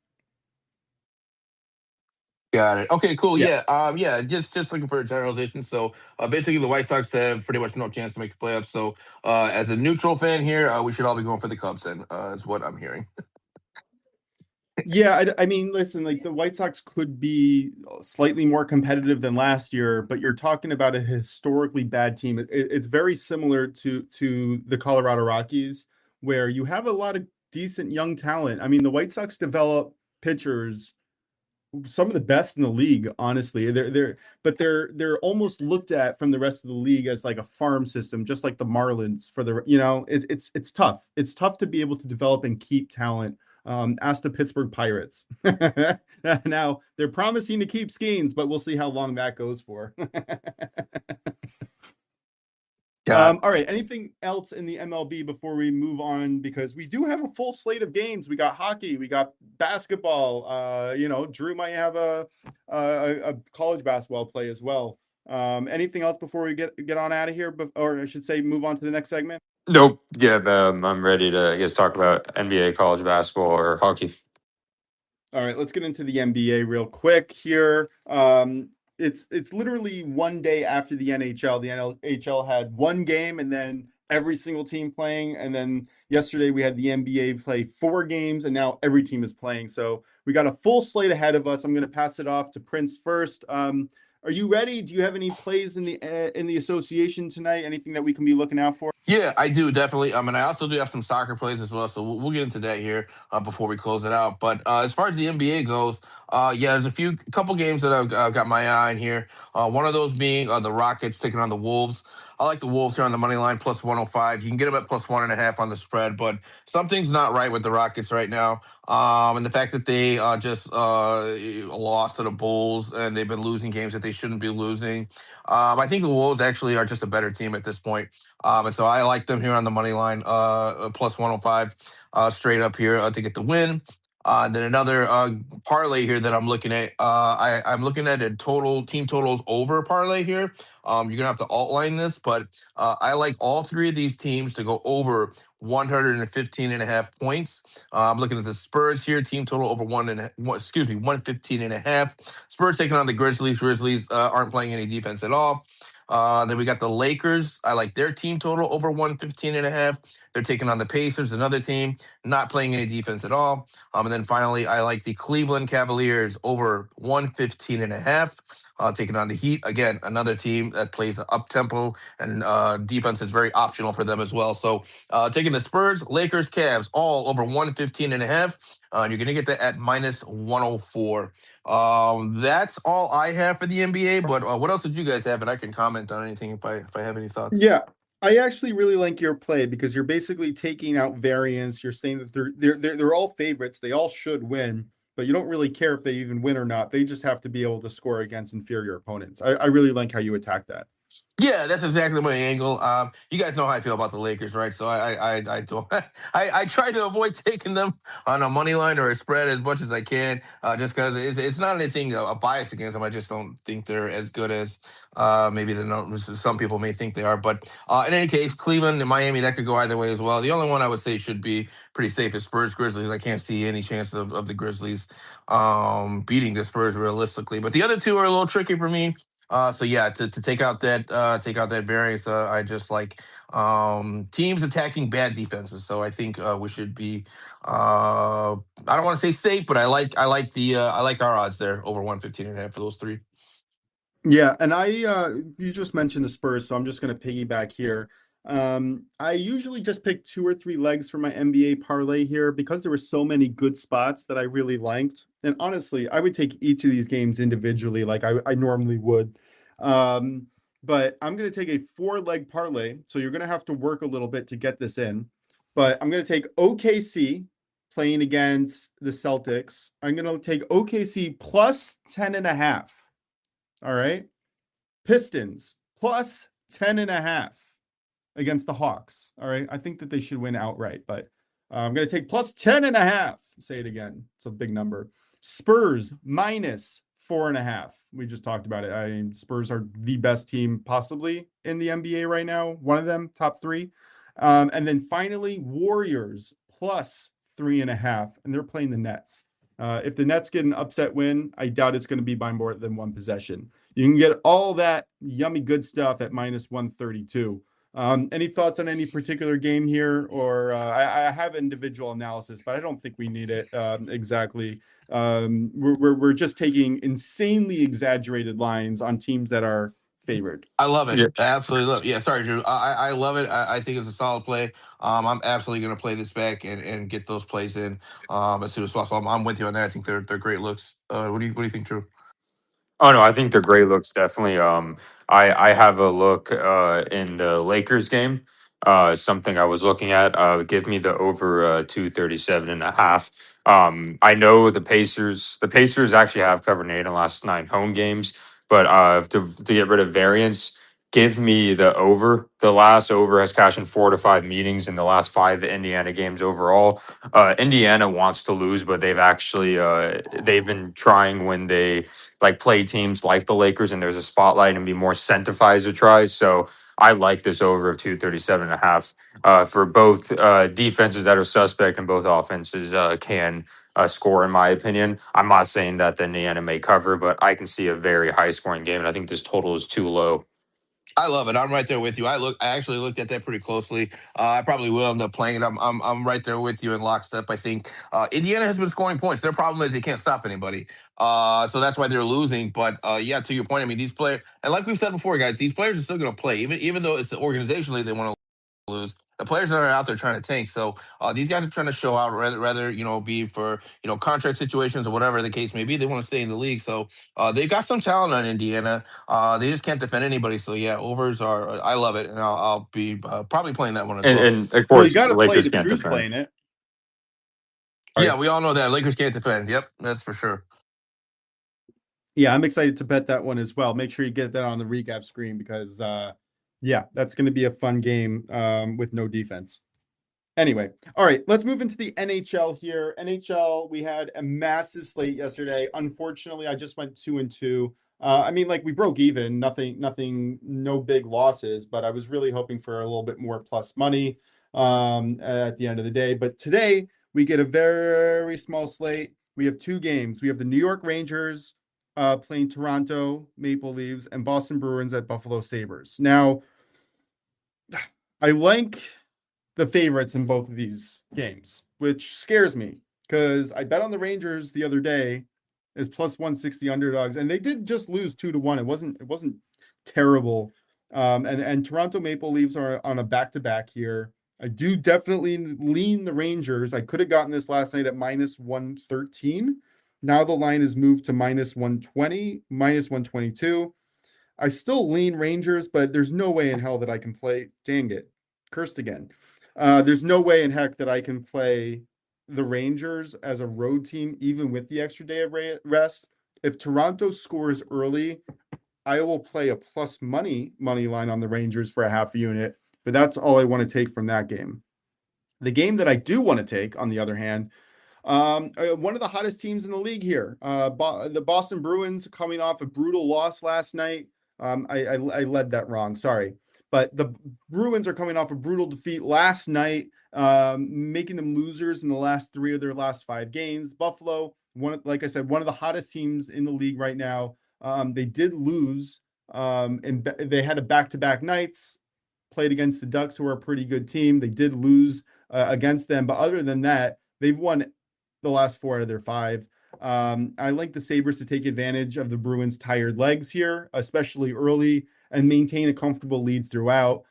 Got it. Okay, cool. Yeah. Yeah. Just looking for a generalization. So basically, the White Sox have pretty much no chance to make the playoffs. So as a neutral fan here, we should all be going for the Cubs. Then is what I'm hearing. Yeah, I mean, listen, like the White Sox could be slightly more competitive than last year, but you're talking about a historically bad team. It's very similar to the Colorado Rockies, where you have a lot of decent young talent. I mean, the White Sox develop pitchers, some of the best in the league, honestly. They're almost looked at from the rest of the league as like a farm system, just like the Marlins for the, it's tough. It's tough to be able to develop and keep talent. Ask the Pittsburgh Pirates. Now they're promising to keep Skeens, but we'll see how long that goes for. All right. Anything else in the MLB before we move on? Because we do have a full slate of games. We got hockey, we got basketball. Drew might have a college basketball play as well. Anything else before we get on out of here? Or I should say, move on to the next segment. Nope. Yeah, I'm ready to, I guess, talk about NBA, college basketball, or hockey. All right, let's get into the NBA real quick here. It's literally one day after the NHL. The NHL had one game and then every single team playing. And then yesterday we had the NBA play 4 games and now every team is playing. So we got a full slate ahead of us. I'm going to pass it off to Prince first. Are you ready? Do you have any plays in the association tonight? Anything that we can be looking out for? Yeah, I do definitely. And I also do have some soccer plays as well. So we'll get into that here before we close it out. But as far as the NBA goes, there's a couple games that I've got my eye on here. One of those being the Rockets taking on the Wolves. I like the Wolves here on the money line plus 105. You can get them at plus 1.5 on the spread, but something's not right with the Rockets right now. And the fact that they just lost to the Bulls and they've been losing games that they shouldn't be losing. I think the Wolves actually are just a better team at this point. And so I like them here on the money line, plus 105 straight up here to get the win. Then another parlay here that I'm looking at. I'm looking at a team totals over parlay here. You're gonna have to outline this, but I like all 3 of these teams to go over 115.5 points. I'm looking at the Spurs here, team total over 115.5. Spurs taking on the Grizzlies. Grizzlies aren't playing any defense at all. Then we got the Lakers. I like their team total over 115.5. They're taking on the Pacers, another team not playing any defense at all. And then finally, I like the Cleveland Cavaliers over 115.5. Taking on the Heat. Again, another team that plays up tempo and defense is very optional for them as well. So taking the Spurs, Lakers, Cavs, all over 115.5. You're going to get that at minus 104. That's all I have for the NBA. But what else did you guys have? And I can comment on anything if I have any thoughts. Yeah, I actually really like your play because you're basically taking out variance. You're saying that they're all favorites. They all should win, but you don't really care if they even win or not. They just have to be able to score against inferior opponents. I really like how you attack that. Yeah, that's exactly my angle. You guys know how I feel about the Lakers, right? So I don't I try to avoid taking them on a money line or a spread as much as I can, just because it's not anything a bias against them. I just don't think they're as good as maybe some people may think they are. But in any case, Cleveland and Miami, that could go either way as well. The only one I would say should be pretty safe is Spurs Grizzlies. I can't see any chance of the Grizzlies beating the Spurs realistically. But the other two are a little tricky for me. So yeah, to take out that variance, I just like teams attacking bad defenses. So I think we should be I don't want to say safe, but I like our odds there over 115.5 for those three. Yeah, and you just mentioned the Spurs, so I'm just going to piggyback here. I usually just pick 2 or 3 legs for my NBA parlay here because there were so many good spots that I really liked. And honestly, I would take each of these games individually like I normally would. But I'm going to take a 4-leg parlay, so you're going to have to work a little bit to get this in. But I'm going to take OKC playing against the Celtics. I'm going to take OKC plus 10.5. All right. Pistons plus 10.5 against the Hawks. All right. I think that they should win outright, but I'm going to take plus 10.5. Say it again. It's a big number. Spurs minus 4.5. We just talked about it. I mean, Spurs are the best team possibly in the NBA right now. One of them, top 3. And then finally, Warriors plus 3.5, and they're playing the Nets. If the Nets get an upset win, I doubt it's going to be by more than 1 possession. You can get all that yummy good stuff at minus 132. Any thoughts on any particular game here? Or I have individual analysis, but I don't think we need it exactly. We're just taking insanely exaggerated lines on teams that are favored. I love it. Yeah. I absolutely love it. Yeah, sorry, Drew. I love it. I think it's a solid play. I'm absolutely going to play this back and get those plays in as soon as possible. I'm with you on that. I think they're great looks. What do you think, Drew? Oh no, I think they're great looks. Definitely. I have a look in the Lakers game. Something I was looking at. Give me the over 237.5. I know the Pacers. The Pacers actually have covered 8 in the last 9 home games, but to get rid of variance, give me the over. The last over has cashed in 4 to 5 meetings in the last 5 Indiana games overall. Indiana wants to lose, but they've been trying when they like play teams like the Lakers and there's a spotlight and be more incentivized to try. So I like this over of 237.5 for both defenses that are suspect and both offenses can score, in my opinion. I'm not saying that the Indiana may cover, but I can see a very high scoring game. And I think this total is too low. I love it. I'm right there with you. I actually looked at that pretty closely. I probably will end up playing it. I'm right there with you in lockstep. I think Indiana has been scoring points. Their problem is they can't stop anybody. So that's why they're losing. But yeah, to your point, I mean, these players, and like we've said before, guys, these players are still going to play, even though it's organizationally they want to lose. The players that are out there trying to tank. So these guys are trying to show out, rather be for contract situations or whatever the case may be. They want to stay in the league. So they've got some talent on Indiana. They just can't defend anybody. So yeah, overs are. I love it, and I'll be probably playing that one as well. And of Well, you course, got the to play it Lakers if can't Drew's defend. playing it. Yeah, we all know that Lakers can't defend. Yep, that's for sure. Yeah, I'm excited to bet that one as well. Make sure you get that on the recap screen because, yeah, that's going to be a fun game with no defense. Anyway, all right, let's move into the NHL here. NHL, we had a massive slate yesterday. Unfortunately, I just went 2-2. I mean, like we broke even, nothing, no big losses, but I was really hoping for a little bit more plus money at the end of the day. But today we get a very small slate. We have 2 games. We have the New York Rangers playing Toronto Maple Leafs and Boston Bruins at Buffalo Sabres. Now, I like the favorites in both of these games, which scares me because I bet on the Rangers the other day as plus 160 underdogs, and they did just lose 2-1. It wasn't terrible. And Toronto Maple Leafs are on a back-to-back here. I do definitely lean the Rangers. I could have gotten this last night at minus 113. Now the line is moved to minus 120, minus 122. I still lean Rangers, but there's no way in hell that I can play. Dang it. Cursed again. There's no way in heck that I can play the Rangers as a road team, even with the extra day of rest. If Toronto scores early, I will play a plus money line on the Rangers for a half unit, but that's all I want to take from that game. The game that I do want to take, on the other hand, one of the hottest teams in the league here. The Boston Bruins coming off a brutal loss last night. I led that wrong. Sorry. But the Bruins are coming off a brutal defeat last night, making them losers in the last 3 of their last 5 games. Buffalo, like I said, one of the hottest teams in the league right now. They did lose, and they had a back-to-back nights, played against the Ducks, who are a pretty good team. They did lose against them. But other than that, they've won the last 4 out of their 5. I like the Sabres to take advantage of the Bruins' tired legs here, especially early, and maintain a comfortable lead throughout.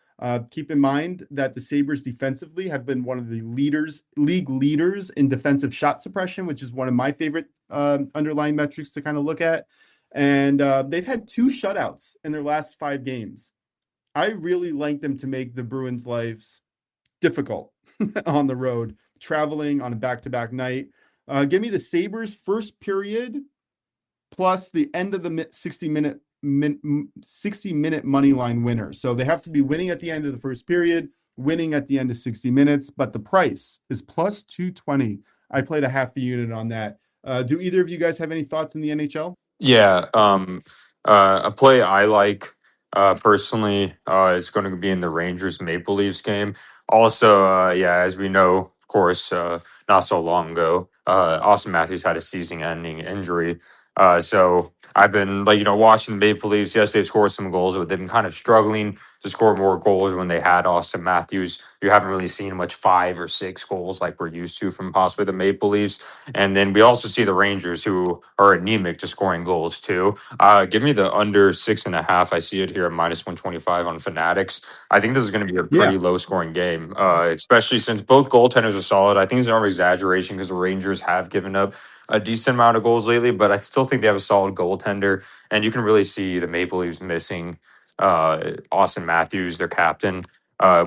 Keep in mind that the Sabres defensively have been one of the league leaders in defensive shot suppression, which is one of my favorite underlying metrics to kind of look at. And they've had 2 shutouts in their last 5 games. I really like them to make the Bruins' lives difficult on the road, traveling on a back-to-back night. Give me the Sabres first period plus the end of the 60-minute money line winner. So they have to be winning at the end of the first period, winning at the end of 60 minutes, but the price is plus 220. I played a half a unit on that. Do either of you guys have any thoughts in the NHL? Yeah, a play I like personally is going to be in the Rangers Maple Leafs game. Also, yeah, as we know, of course, not so long ago, Austin Matthews had a season-ending injury. So I've been watching the Maple Leafs. Yes, they've scored some goals, but they've been kind of struggling to score more goals when they had Austin Matthews. You haven't really seen much 5 or 6 goals like we're used to from possibly the Maple Leafs. And then we also see the Rangers, who are anemic to scoring goals too. Give me the under 6.5. I see it here at minus 125 on Fanatics. I think this is going to be a Yeah. pretty low scoring game, especially since both goaltenders are solid. I think it's an exaggeration because the Rangers have given up a decent amount of goals lately, but I still think they have a solid goaltender. And you can really see the Maple Leafs missing Austin Matthews, their captain,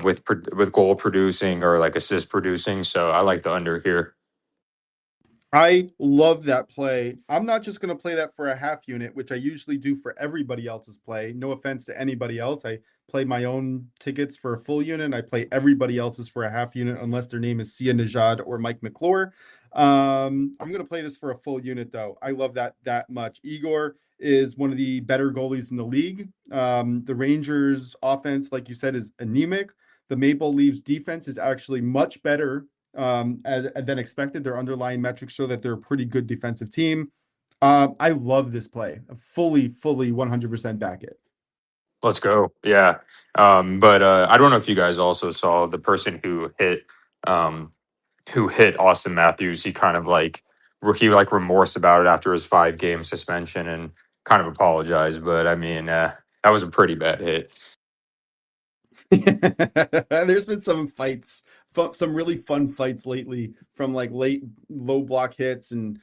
with goal producing or like assist producing. So I like the under here. I love that play. I'm not just going to play that for a half unit, which I usually do for everybody else's play. No offense to anybody else. I play my own tickets for a full unit. I play everybody else's for a half unit, unless their name is Sia Najad or Mike McClure. I'm going to play this for a full unit, though. I love that much. Igor is one of the better goalies in the league. The Rangers' offense, like you said, is anemic. The Maple Leafs' defense is actually much better than expected. Their underlying metrics show that they're a pretty good defensive team. I love this play. Fully 100% back it. Let's go. Yeah. But I don't know if you guys also saw the person who hit Austin Matthews. He kind of remorse about it after his 5-game suspension and kind of apologized. But I mean, that was a pretty bad hit. There's been some fights, some really fun fights lately, from like late low block hits and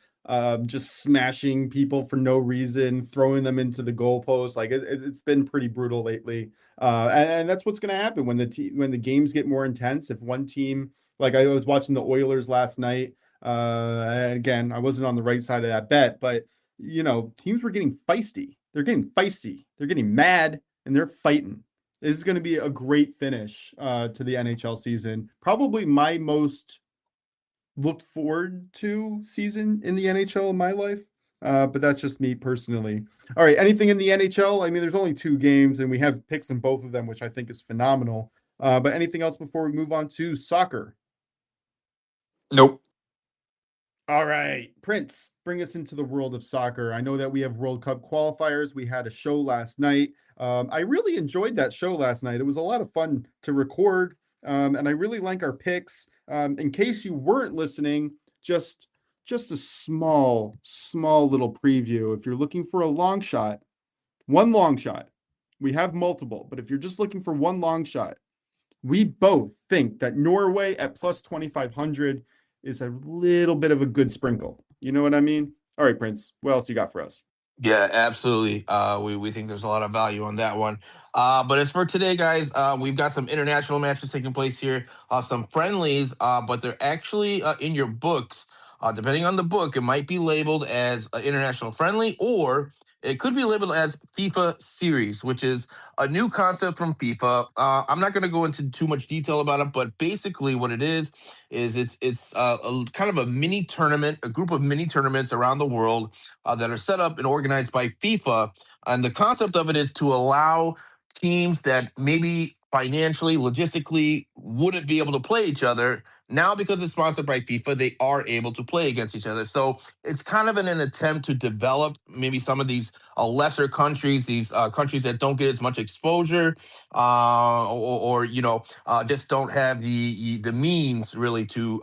just smashing people for no reason, throwing them into the goalpost. Like it's been pretty brutal lately, and that's what's going to happen when the games get more intense. If one team, like I was watching the Oilers last night, and again I wasn't on the right side of that bet, but teams were getting feisty. They're getting feisty. They're getting mad, and they're fighting. This is going to be a great finish to the NHL season. Probably my most looked forward to season in the NHL in my life. But that's just me personally. All right. Anything in the NHL? I mean, there's only 2 games, and we have picks in both of them, which I think is phenomenal. But anything else before we move on to soccer? Nope. All right, Prince, bring us into the world of soccer. I know that we have World Cup qualifiers. We had a show last night. I really enjoyed that show last night. It was a lot of fun to record, and I really like our picks. In case you weren't listening, just a small little preview. If you're looking for a long shot, one long shot, we have multiple, but if you're just looking for one long shot, we both think that Norway at plus 2,500 is a little bit of a good sprinkle. You know what I mean? All right, Prince, what else you got for us? Yeah, absolutely. We think there's a lot of value on that one. But as for today, guys, we've got some international matches taking place here, some friendlies, but they're actually in your books. Depending on the book, it might be labeled as international friendly, or it could be labeled as FIFA series, which is a new concept from FIFA. I'm not going to go into too much detail about it, but basically what it is it's a kind of a mini tournament, a group of mini tournaments around the world that are set up and organized by FIFA. And the concept of it is to allow teams that maybe financially, logistically wouldn't be able to play each other. Now, because it's sponsored by FIFA, they are able to play against each other. So it's kind of an attempt to develop maybe some of these lesser countries, these countries that don't get as much exposure, or just don't have the means really to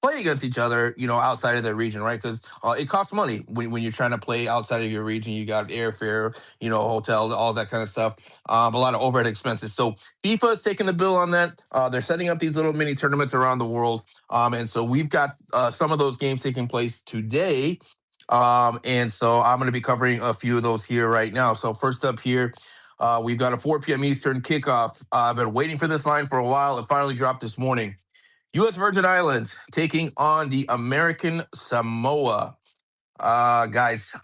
play against each other, outside of their region, right? Because it costs money when you're trying to play outside of your region. You got airfare, hotel, all that kind of stuff, a lot of overhead expenses. So FIFA is taking the bill on that. They're setting up these little mini tournaments around the world. And so we've got some of those games taking place today. And so I'm going to be covering a few of those here right now. So first up here, we've got a 4 p.m. Eastern kickoff. I've been waiting for this line for a while. It finally dropped this morning. U.S. Virgin Islands taking on the American Samoa. Guys,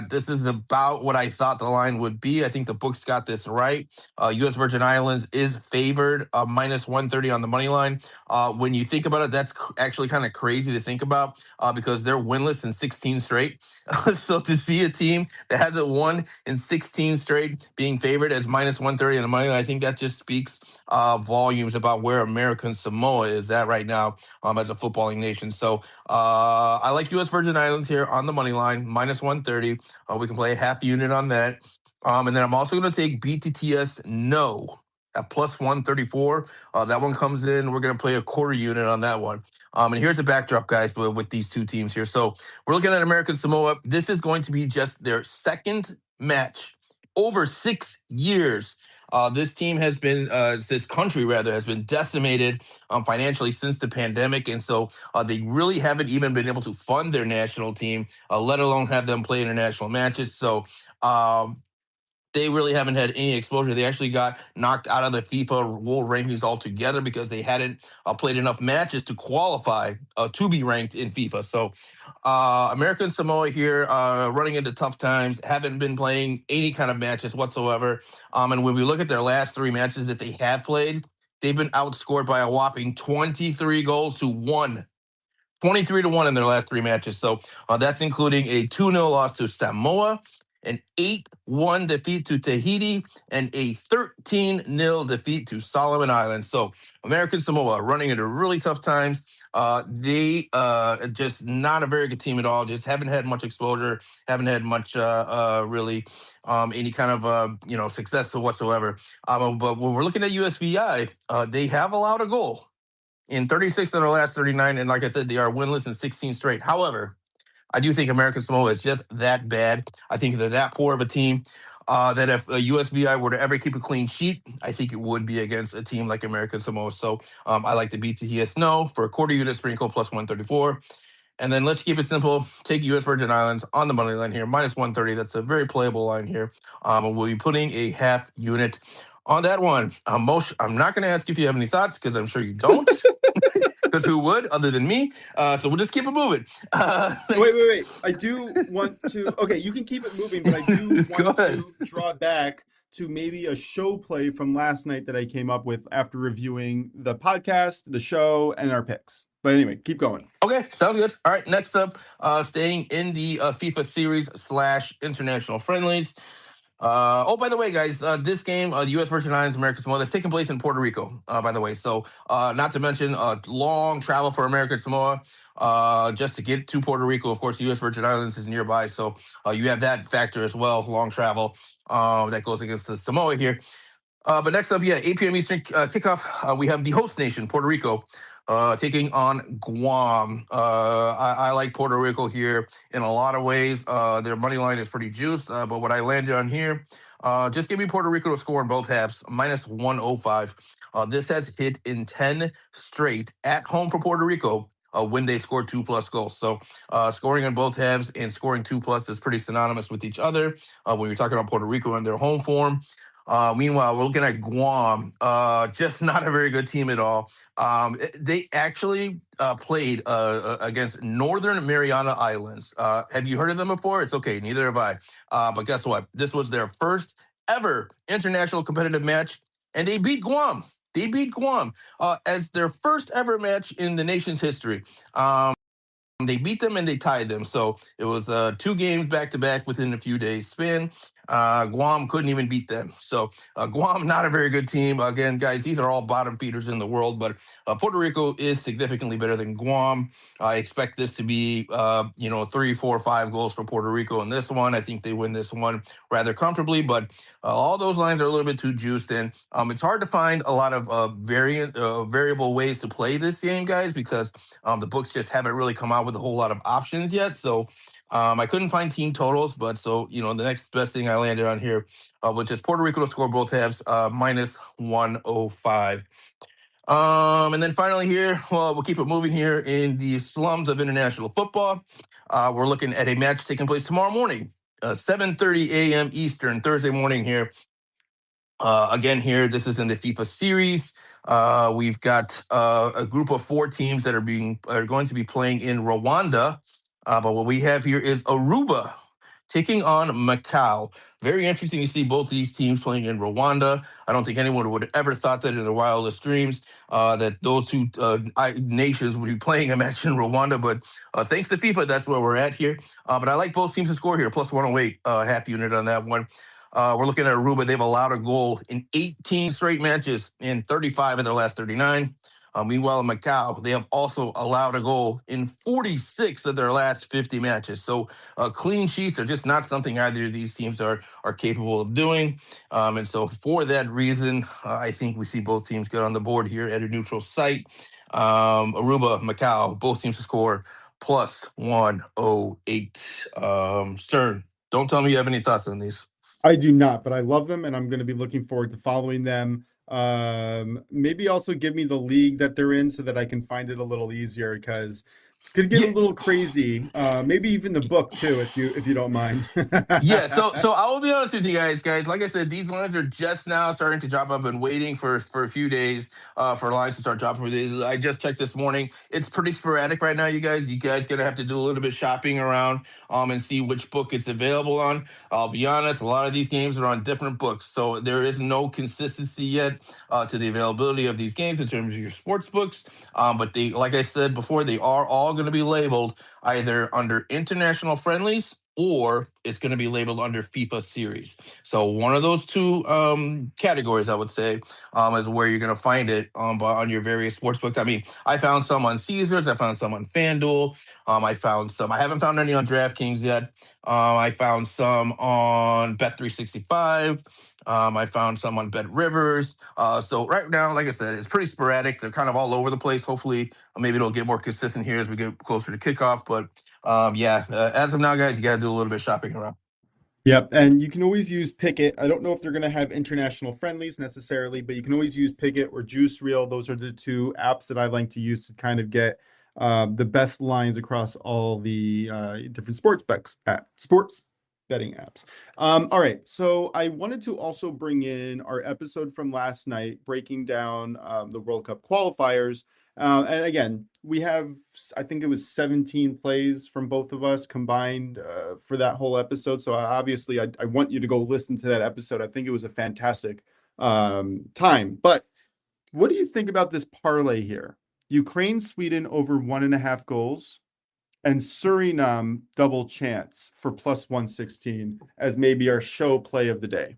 this is about what I thought the line would be. I think the books got this right. U.S. Virgin Islands is favored minus 130 on the money line. When you think about it, that's actually kind of crazy to think about because they're winless in 16 straight. So to see a team that hasn't won in 16 straight being favored as minus 130 on the money line, I think that just speaks volumes about where American Samoa is at right now as a footballing nation. So I like U.S. Virgin Islands here on the money line, minus 130. We can play a half unit on that. And then I'm also going to take BTTS no at plus 134. That one comes in. We're going to play a quarter unit on that one. And here's a backdrop, guys, with these two teams here. So we're looking at American Samoa. This is going to be just their second match over 6 years. This team has been, this country rather, has been decimated financially since the pandemic. And so they really haven't even been able to fund their national team, let alone have them play international matches. So they really haven't had any exposure. They actually got knocked out of the FIFA world rankings altogether because they hadn't played enough matches to qualify to be ranked in FIFA. So American Samoa here running into tough times, haven't been playing any kind of matches whatsoever. And when we look at their last 3 matches that they have played, they've been outscored by a whopping 23 goals to 1. 23-1 in their last 3 matches. So that's including a 2-0 loss to Samoa, an 8-1 defeat to Tahiti, and a 13-0 defeat to Solomon Islands. So American Samoa running into really tough times. They just not a very good team at all. Just haven't had much exposure, haven't had much really any kind of success whatsoever. But when we're looking at USVI, they have allowed a goal in 36 of their last 39. And like I said, they are winless in 16 straight. However, I do think American Samoa is just that bad. I think they're that poor of a team that if USVI were to ever keep a clean sheet, I think it would be against a team like American Samoa. So I like the BTTS no for a quarter unit sprinkle plus 134. And then let's keep it simple. Take U.S. Virgin Islands on the money line here, minus 130. That's a very playable line here. We'll be putting a half unit on that one. Moshe, I'm not going to ask you if you have any thoughts because I'm sure you don't. Because who would, other than me? So we'll just keep it moving. Wait. I do want to. Okay, you can keep it moving, but I do want to draw back to maybe a show play from last night that I came up with after reviewing the podcast, the show, and our picks. But anyway, keep going. Okay, sounds good. All right, next up, staying in the FIFA series / international friendlies. Oh, by the way, guys, this game, the U.S. Virgin Islands, America Samoa, that's taking place in Puerto Rico, by the way. So, not to mention long travel for America Samoa just to get to Puerto Rico. Of course, the U.S. Virgin Islands is nearby, so you have that factor as well, long travel that goes against the Samoa here. But next up, 8 p.m. Eastern kickoff. We have the host nation, Puerto Rico, taking on Guam. I like Puerto Rico here in a lot of ways. Their money line is pretty juiced, but what I landed on here, just give me Puerto Rico to score in both halves, minus 105. This has hit in 10 straight at home for Puerto Rico. When they score 2+ goals. So scoring in both halves and scoring 2+ is pretty synonymous with each other when you're talking about Puerto Rico and their home form. Meanwhile, we're looking at Guam, just not a very good team at all. They actually played against Northern Mariana Islands. Have you heard of them before? It's okay, neither have I. But guess what? This was their first ever international competitive match, and they beat Guam. They beat Guam as their first ever match in the nation's history. They beat them and they tied them. So it was 2 games back to back within a few days span. Guam couldn't even beat them. So Guam, not a very good team. Again, guys, these are all bottom feeders in the world, but Puerto Rico is significantly better than Guam. I expect this to be, 3, 4, 5 goals for Puerto Rico in this one. I think they win this one rather comfortably, but all those lines are a little bit too juiced in. It's hard to find a lot of variable ways to play this game, guys, because the books just haven't really come out with a whole lot of options yet. So I couldn't find team totals, but so, the next best thing I landed on here, which is Puerto Rico to score both halves, minus 105. And then finally here, well, we'll keep it moving here in the slums of international football. We're looking at a match taking place tomorrow morning, 7:30 a.m. Eastern, Thursday morning here. Again, here, this is in the FIFA series. We've got a group of 4 teams that are going to be playing in Rwanda. But what we have here is Aruba taking on Macau. Very interesting to see both of these teams playing in Rwanda. I don't think anyone would have ever thought that in their wildest dreams that those two nations would be playing a match in Rwanda. But thanks to FIFA, that's where we're at here. But I like both teams to score here, plus 108, half unit on that one. We're looking at Aruba. They've allowed a goal in 18 straight matches in 35 of their last 39. Meanwhile, in Macau, they have also allowed a goal in 46 of their last 50 matches. So clean sheets are just not something either of these teams are capable of doing. And so for that reason, I think we see both teams get on the board here at a neutral site. Aruba, Macau, both teams to score plus 108. Stern, don't tell me you have any thoughts on these. I do not, but I love them, and I'm going to be looking forward to following them. Maybe also give me the league that they're in so that I can find it a little easier, because it's going to get a little crazy. Maybe even the book too, if you don't mind. So I will be honest with you guys. Like I said, these lines are just now starting to drop. I've been waiting for a few days for lines to start dropping. I just checked this morning. It's pretty sporadic right now, you guys. You guys gonna have to do a little bit shopping around and see which book it's available on. I'll be honest, a lot of these games are on different books, so there is no consistency yet to the availability of these games in terms of your sports books. But they, like I said before, they are all going to be labeled either under international friendlies or it's going to be labeled under FIFA series. So one of those 2 categories, I would say, is where you're going to find it on your various sports books. I mean, I found some on Caesars. I found some on FanDuel. I found some. I haven't found any on DraftKings yet. I found some on Bet365. I found some on Bet Rivers. So right now, like I said, it's pretty sporadic. They're kind of all over the place. Hopefully, maybe it'll get more consistent here as we get closer to kickoff. But as of now, guys, you got to do a little bit of shopping around. Yep, and you can always use Pickett. I don't know if they're going to have international friendlies necessarily, but you can always use Pickett or Juice Reel. Those are the 2 apps that I like to use to kind of get the best lines across all the different sports betting apps. All right, so I wanted to also bring in our episode from last night, breaking down the World Cup qualifiers. And again, we have, I think it was 17 plays from both of us combined for that whole episode. So obviously, I want you to go listen to that episode. I think it was a fantastic time. But what do you think about this parlay here? Ukraine, Sweden over 1.5 goals, and Suriname double chance for plus 116 as maybe our show play of the day.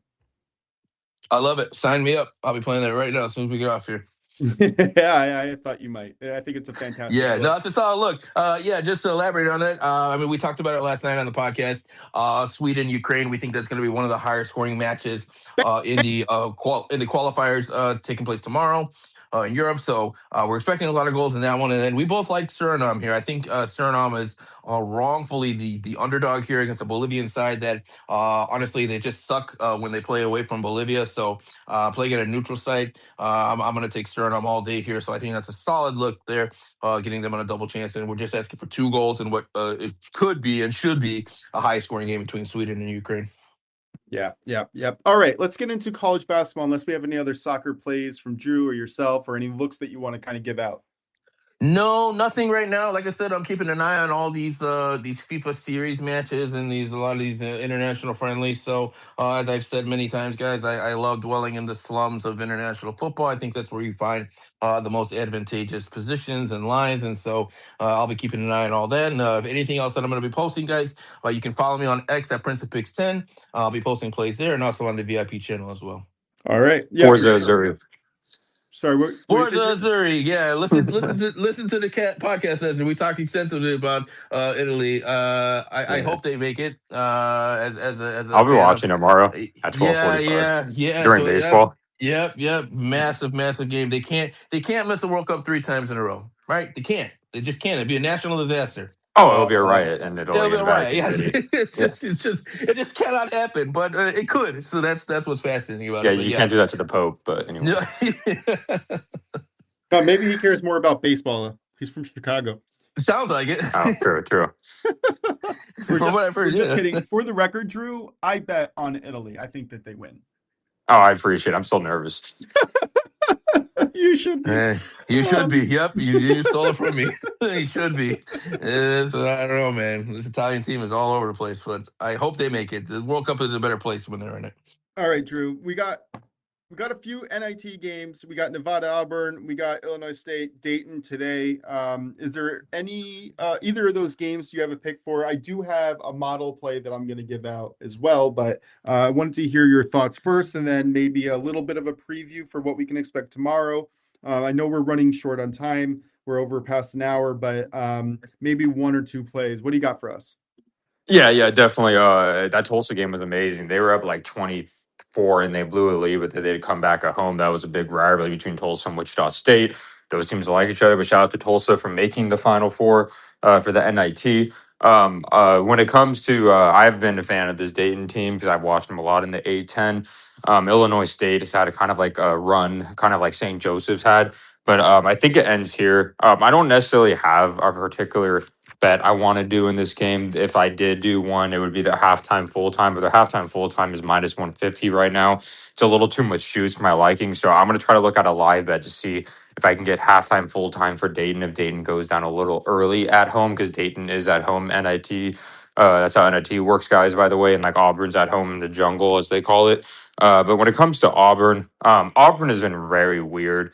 I love it. Sign me up. I'll be playing that right now as soon as we get off here. Yeah, I thought you might. I think it's a fantastic Yeah, look. no, it's a solid look. Yeah, just to elaborate on that, I mean, we talked about it last night on the podcast. Sweden, Ukraine. We think that's going to be one of the higher scoring matches in the qualifiers taking place tomorrow in Europe. So we're expecting a lot of goals in that one. And then we both like Suriname here. I think Suriname is wrongfully the underdog here against the Bolivian side. That honestly they just suck when they play away from Bolivia. So playing at a neutral site, I'm going to take Suriname all day here. So I think that's a solid look there. Getting them on a double chance, and we're just asking for 2 goals in what it could be and should be a high-scoring game between Sweden and Ukraine. Yeah. All right, let's get into college basketball. Unless we have any other soccer plays from Drew or yourself, or any looks that you want to kind of give out. No, nothing right now. Like I said, I'm keeping an eye on all these FIFA series matches and a lot of these international friendlies. So as I've said many times, guys, I love dwelling in the slums of international football. I think that's where you find the most advantageous positions and lines. And so I'll be keeping an eye on all that. And anything else that I'm going to be posting, guys, you can follow me on X at PrinceOfPicks10. I'll be posting plays there and also on the VIP channel as well. All right. Yeah. Forza Zurich. Sorry, what Forza Zuri, yeah. Listen to the podcast session. We talked extensively about Italy. I hope they make it. As a I'll be fan watching of, tomorrow at 12:45 yeah. during So baseball. yep. Massive game. They can't miss a World Cup 3 times in a row, right? They can't. They just can't. It'd be a national disaster. Oh, it'll be a riot in It'll Italy be and right. Vatican Yeah, City. it just cannot happen, but it could. So that's what's fascinating about Yeah, it. But you can't do that to the Pope, but anyways. maybe he cares more about baseball. He's from Chicago. Sounds like it. Oh, true. We're just kidding. For the record, Drew, I bet on Italy. I think that they win. Oh, I appreciate it. I'm still nervous. You should be. You should be. Yep, you stole it from me. You should be. So I don't know, man. This Italian team is all over the place, but I hope they make it. The World Cup is a better place when they're in it. All right, Drew. We got a few NIT games. We got Nevada, Auburn. We got Illinois State, Dayton today. Is there any either of those games you have a pick for? I do have a model play that I'm going to give out as well, but I wanted to hear your thoughts first, and then maybe a little bit of a preview for what we can expect tomorrow. I know we're running short on time. We're over past an hour, but maybe 1 or 2 plays. What do you got for us? Yeah, definitely. That Tulsa game was amazing. They were up like 24 and they blew a lead, but they'd come back at home. That was a big rivalry between Tulsa and Wichita State. Those teams like each other, but shout out to Tulsa for making the Final Four for the NIT. When it comes to, I've been a fan of this Dayton team because I've watched them a lot in the A10. Illinois State has had a kind of like a run, kind of like St. Joseph's had. But I think it ends here. I don't necessarily have a particular bet I want to do in this game. If I did do one, it would be the halftime full time, but the halftime full time is minus 150 right now. It's a little too much juice for my liking. So I'm going to try to look at a live bet to see if I can get halftime full time for Dayton if Dayton goes down a little early at home, because Dayton is at home NIT. That's how NIT works, guys, by the way. And like Auburn's at home in the jungle, as they call it. But when it comes to Auburn, Auburn has been very weird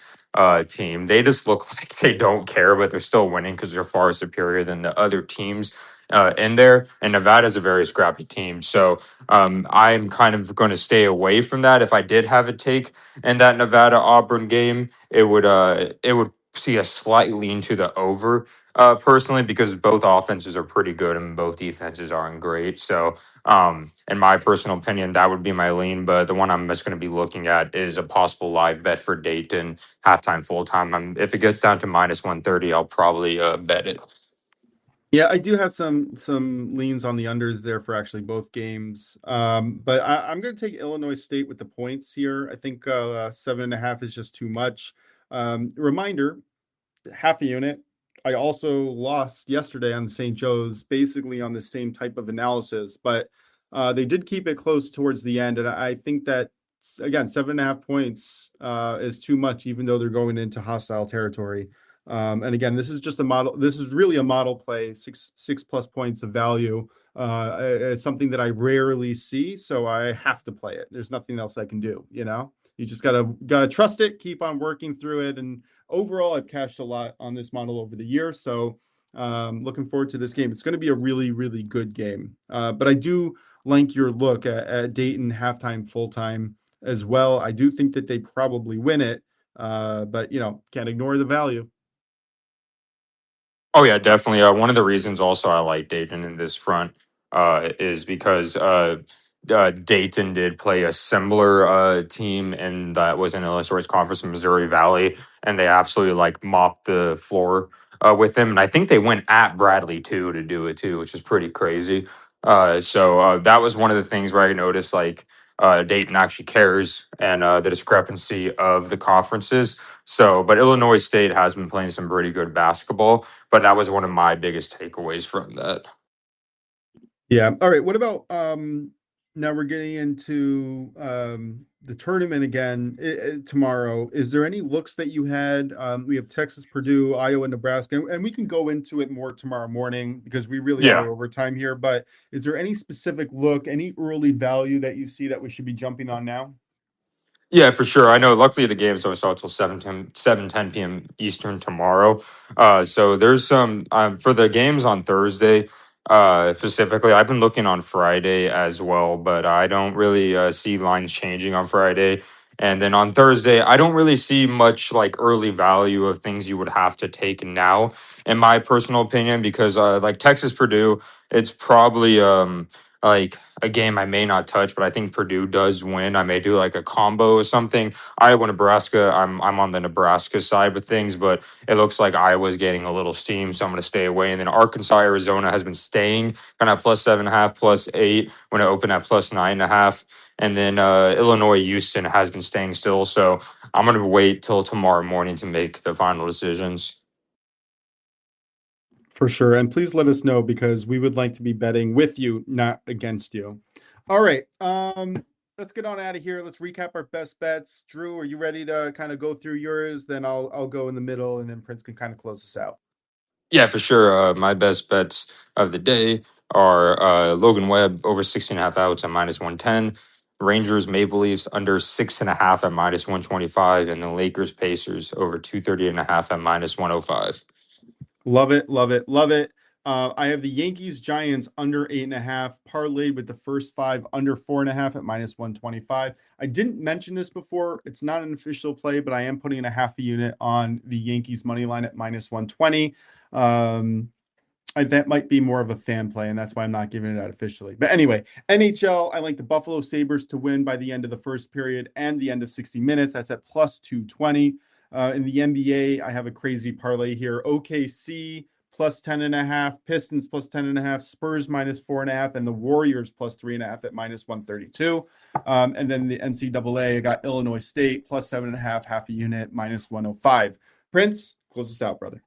team. They just look like they don't care, but they're still winning because they're far superior than the other teams in there. And Nevada's a very scrappy team. So I'm kind of going to stay away from that. If I did have a take in that Nevada Auburn game, it would see a slight lean to the over personally, because both offenses are pretty good and both defenses aren't great. So in my personal opinion, that would be my lean. But the one I'm just going to be looking at is a possible live bet for Dayton halftime full time. If it gets down to minus 130, I'll probably bet it. Yeah, I do have some leans on the unders there for actually both games. But I'm going to take Illinois State with the points here. I think 7.5 is just too much. Reminder, half a unit. I also lost yesterday on St. Joe's, basically on the same type of analysis, but they did keep it close towards the end. And I think that, again, 7.5 points is too much, even though they're going into hostile territory. And again, this is just a model. This is really a model play, six plus points of value. It's something that I rarely see, so I have to play it. There's nothing else I can do. You just gotta trust it, keep on working through it. And overall, I've cashed a lot on this model over the year. So Looking forward to this game. It's going to be a really, really good game. But I do like your look at Dayton halftime, full time as well. I do think that they probably win it, but can't ignore the value. Oh yeah, definitely. One of the reasons also I like Dayton in this front is because Dayton did play a similar team, and that was in Illinois Conference in Missouri Valley, and they absolutely like mopped the floor with them. And I think they went at Bradley too to do it too, which is pretty crazy. So that was one of the things where I noticed like Dayton actually cares and the discrepancy of the conferences. So, but Illinois State has been playing some pretty good basketball, but that was one of my biggest takeaways from that. Yeah. All right. What about now we're getting into the tournament again tomorrow. Is there any looks that you had? We have Texas, Purdue, Iowa, Nebraska, and we can go into it more tomorrow morning because we really Yeah. are over time here. But is there any specific look, any early value that you see that we should be jumping on now? Yeah, for sure. I know. Luckily, the games don't start till 7:10 p.m. Eastern tomorrow. So there's some for the games on Thursday. Specifically, I've been looking on Friday as well, but I don't really see lines changing on Friday. And then on Thursday, I don't really see much like early value of things you would have to take now, in my personal opinion, because like Texas Purdue, it's probably like a game I may not touch, but I think Purdue does win. I may do like a combo or something. Iowa, Nebraska. I'm on the Nebraska side with things, but it looks like Iowa's getting a little steam, so I'm going to stay away. And then Arkansas, Arizona has been staying kind of +7.5, +8 when it opened at +9.5. And then Illinois, Houston has been staying still. So I'm going to wait till tomorrow morning to make the final decisions. For sure. And please let us know because we would like to be betting with you, not against you. All right. Let's get on out of here. Let's recap our best bets. Drew, are you ready to kind of go through yours? Then I'll go in the middle and then Prince can kind of close us out. Yeah, for sure. My best bets of the day are Logan Webb over 16.5 outs at -110. Rangers Maple Leafs under 6.5 at -125, and the Lakers Pacers over 230.5 at -105. Love it, love it, love it. I have the Yankees Giants under 8.5, parlayed with the first 5 under 4.5 at -125. I didn't mention this before. It's not an official play, but I am putting in a half a unit on the Yankees money line at -120. That might be more of a fan play, and that's why I'm not giving it out officially. But anyway, NHL, I like the Buffalo Sabres to win by the end of the first period and the end of 60 minutes. That's at +220. In the NBA, I have a crazy parlay here. OKC +10.5, Pistons +10.5, Spurs -4.5, and the Warriors +3.5 at -132. And then the NCAA, I got Illinois State +7.5, half a unit, -105. Prince, close us out, brother.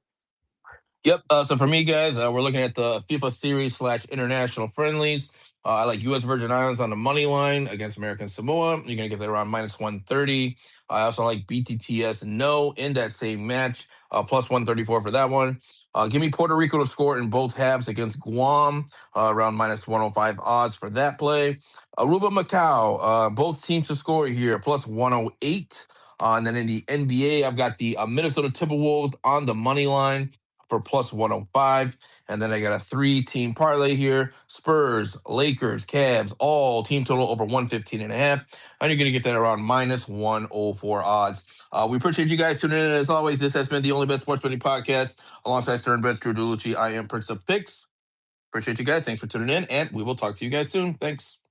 Yep. So for me, guys, we're looking at the FIFA series / international friendlies. I like U.S. Virgin Islands on the money line against American Samoa. You're gonna get that around -130. I also like BTTS no in that same match, +134 for that one. Give me Puerto Rico to score in both halves against Guam, around -105 odds for that play. Aruba Macau, both teams to score here, +108. And then in the NBA, I've got the Minnesota Timberwolves on the money line for +105. And then I got a 3-team parlay here. Spurs, Lakers, Cavs, all team total over 115.5. And you're going to get that around -104 odds. We appreciate you guys tuning in. As always, this has been the Only Bet Sports Betting Podcast. Alongside SternBets, DrewDelu, I am Prince of Picks. Appreciate you guys. Thanks for tuning in. And we will talk to you guys soon. Thanks.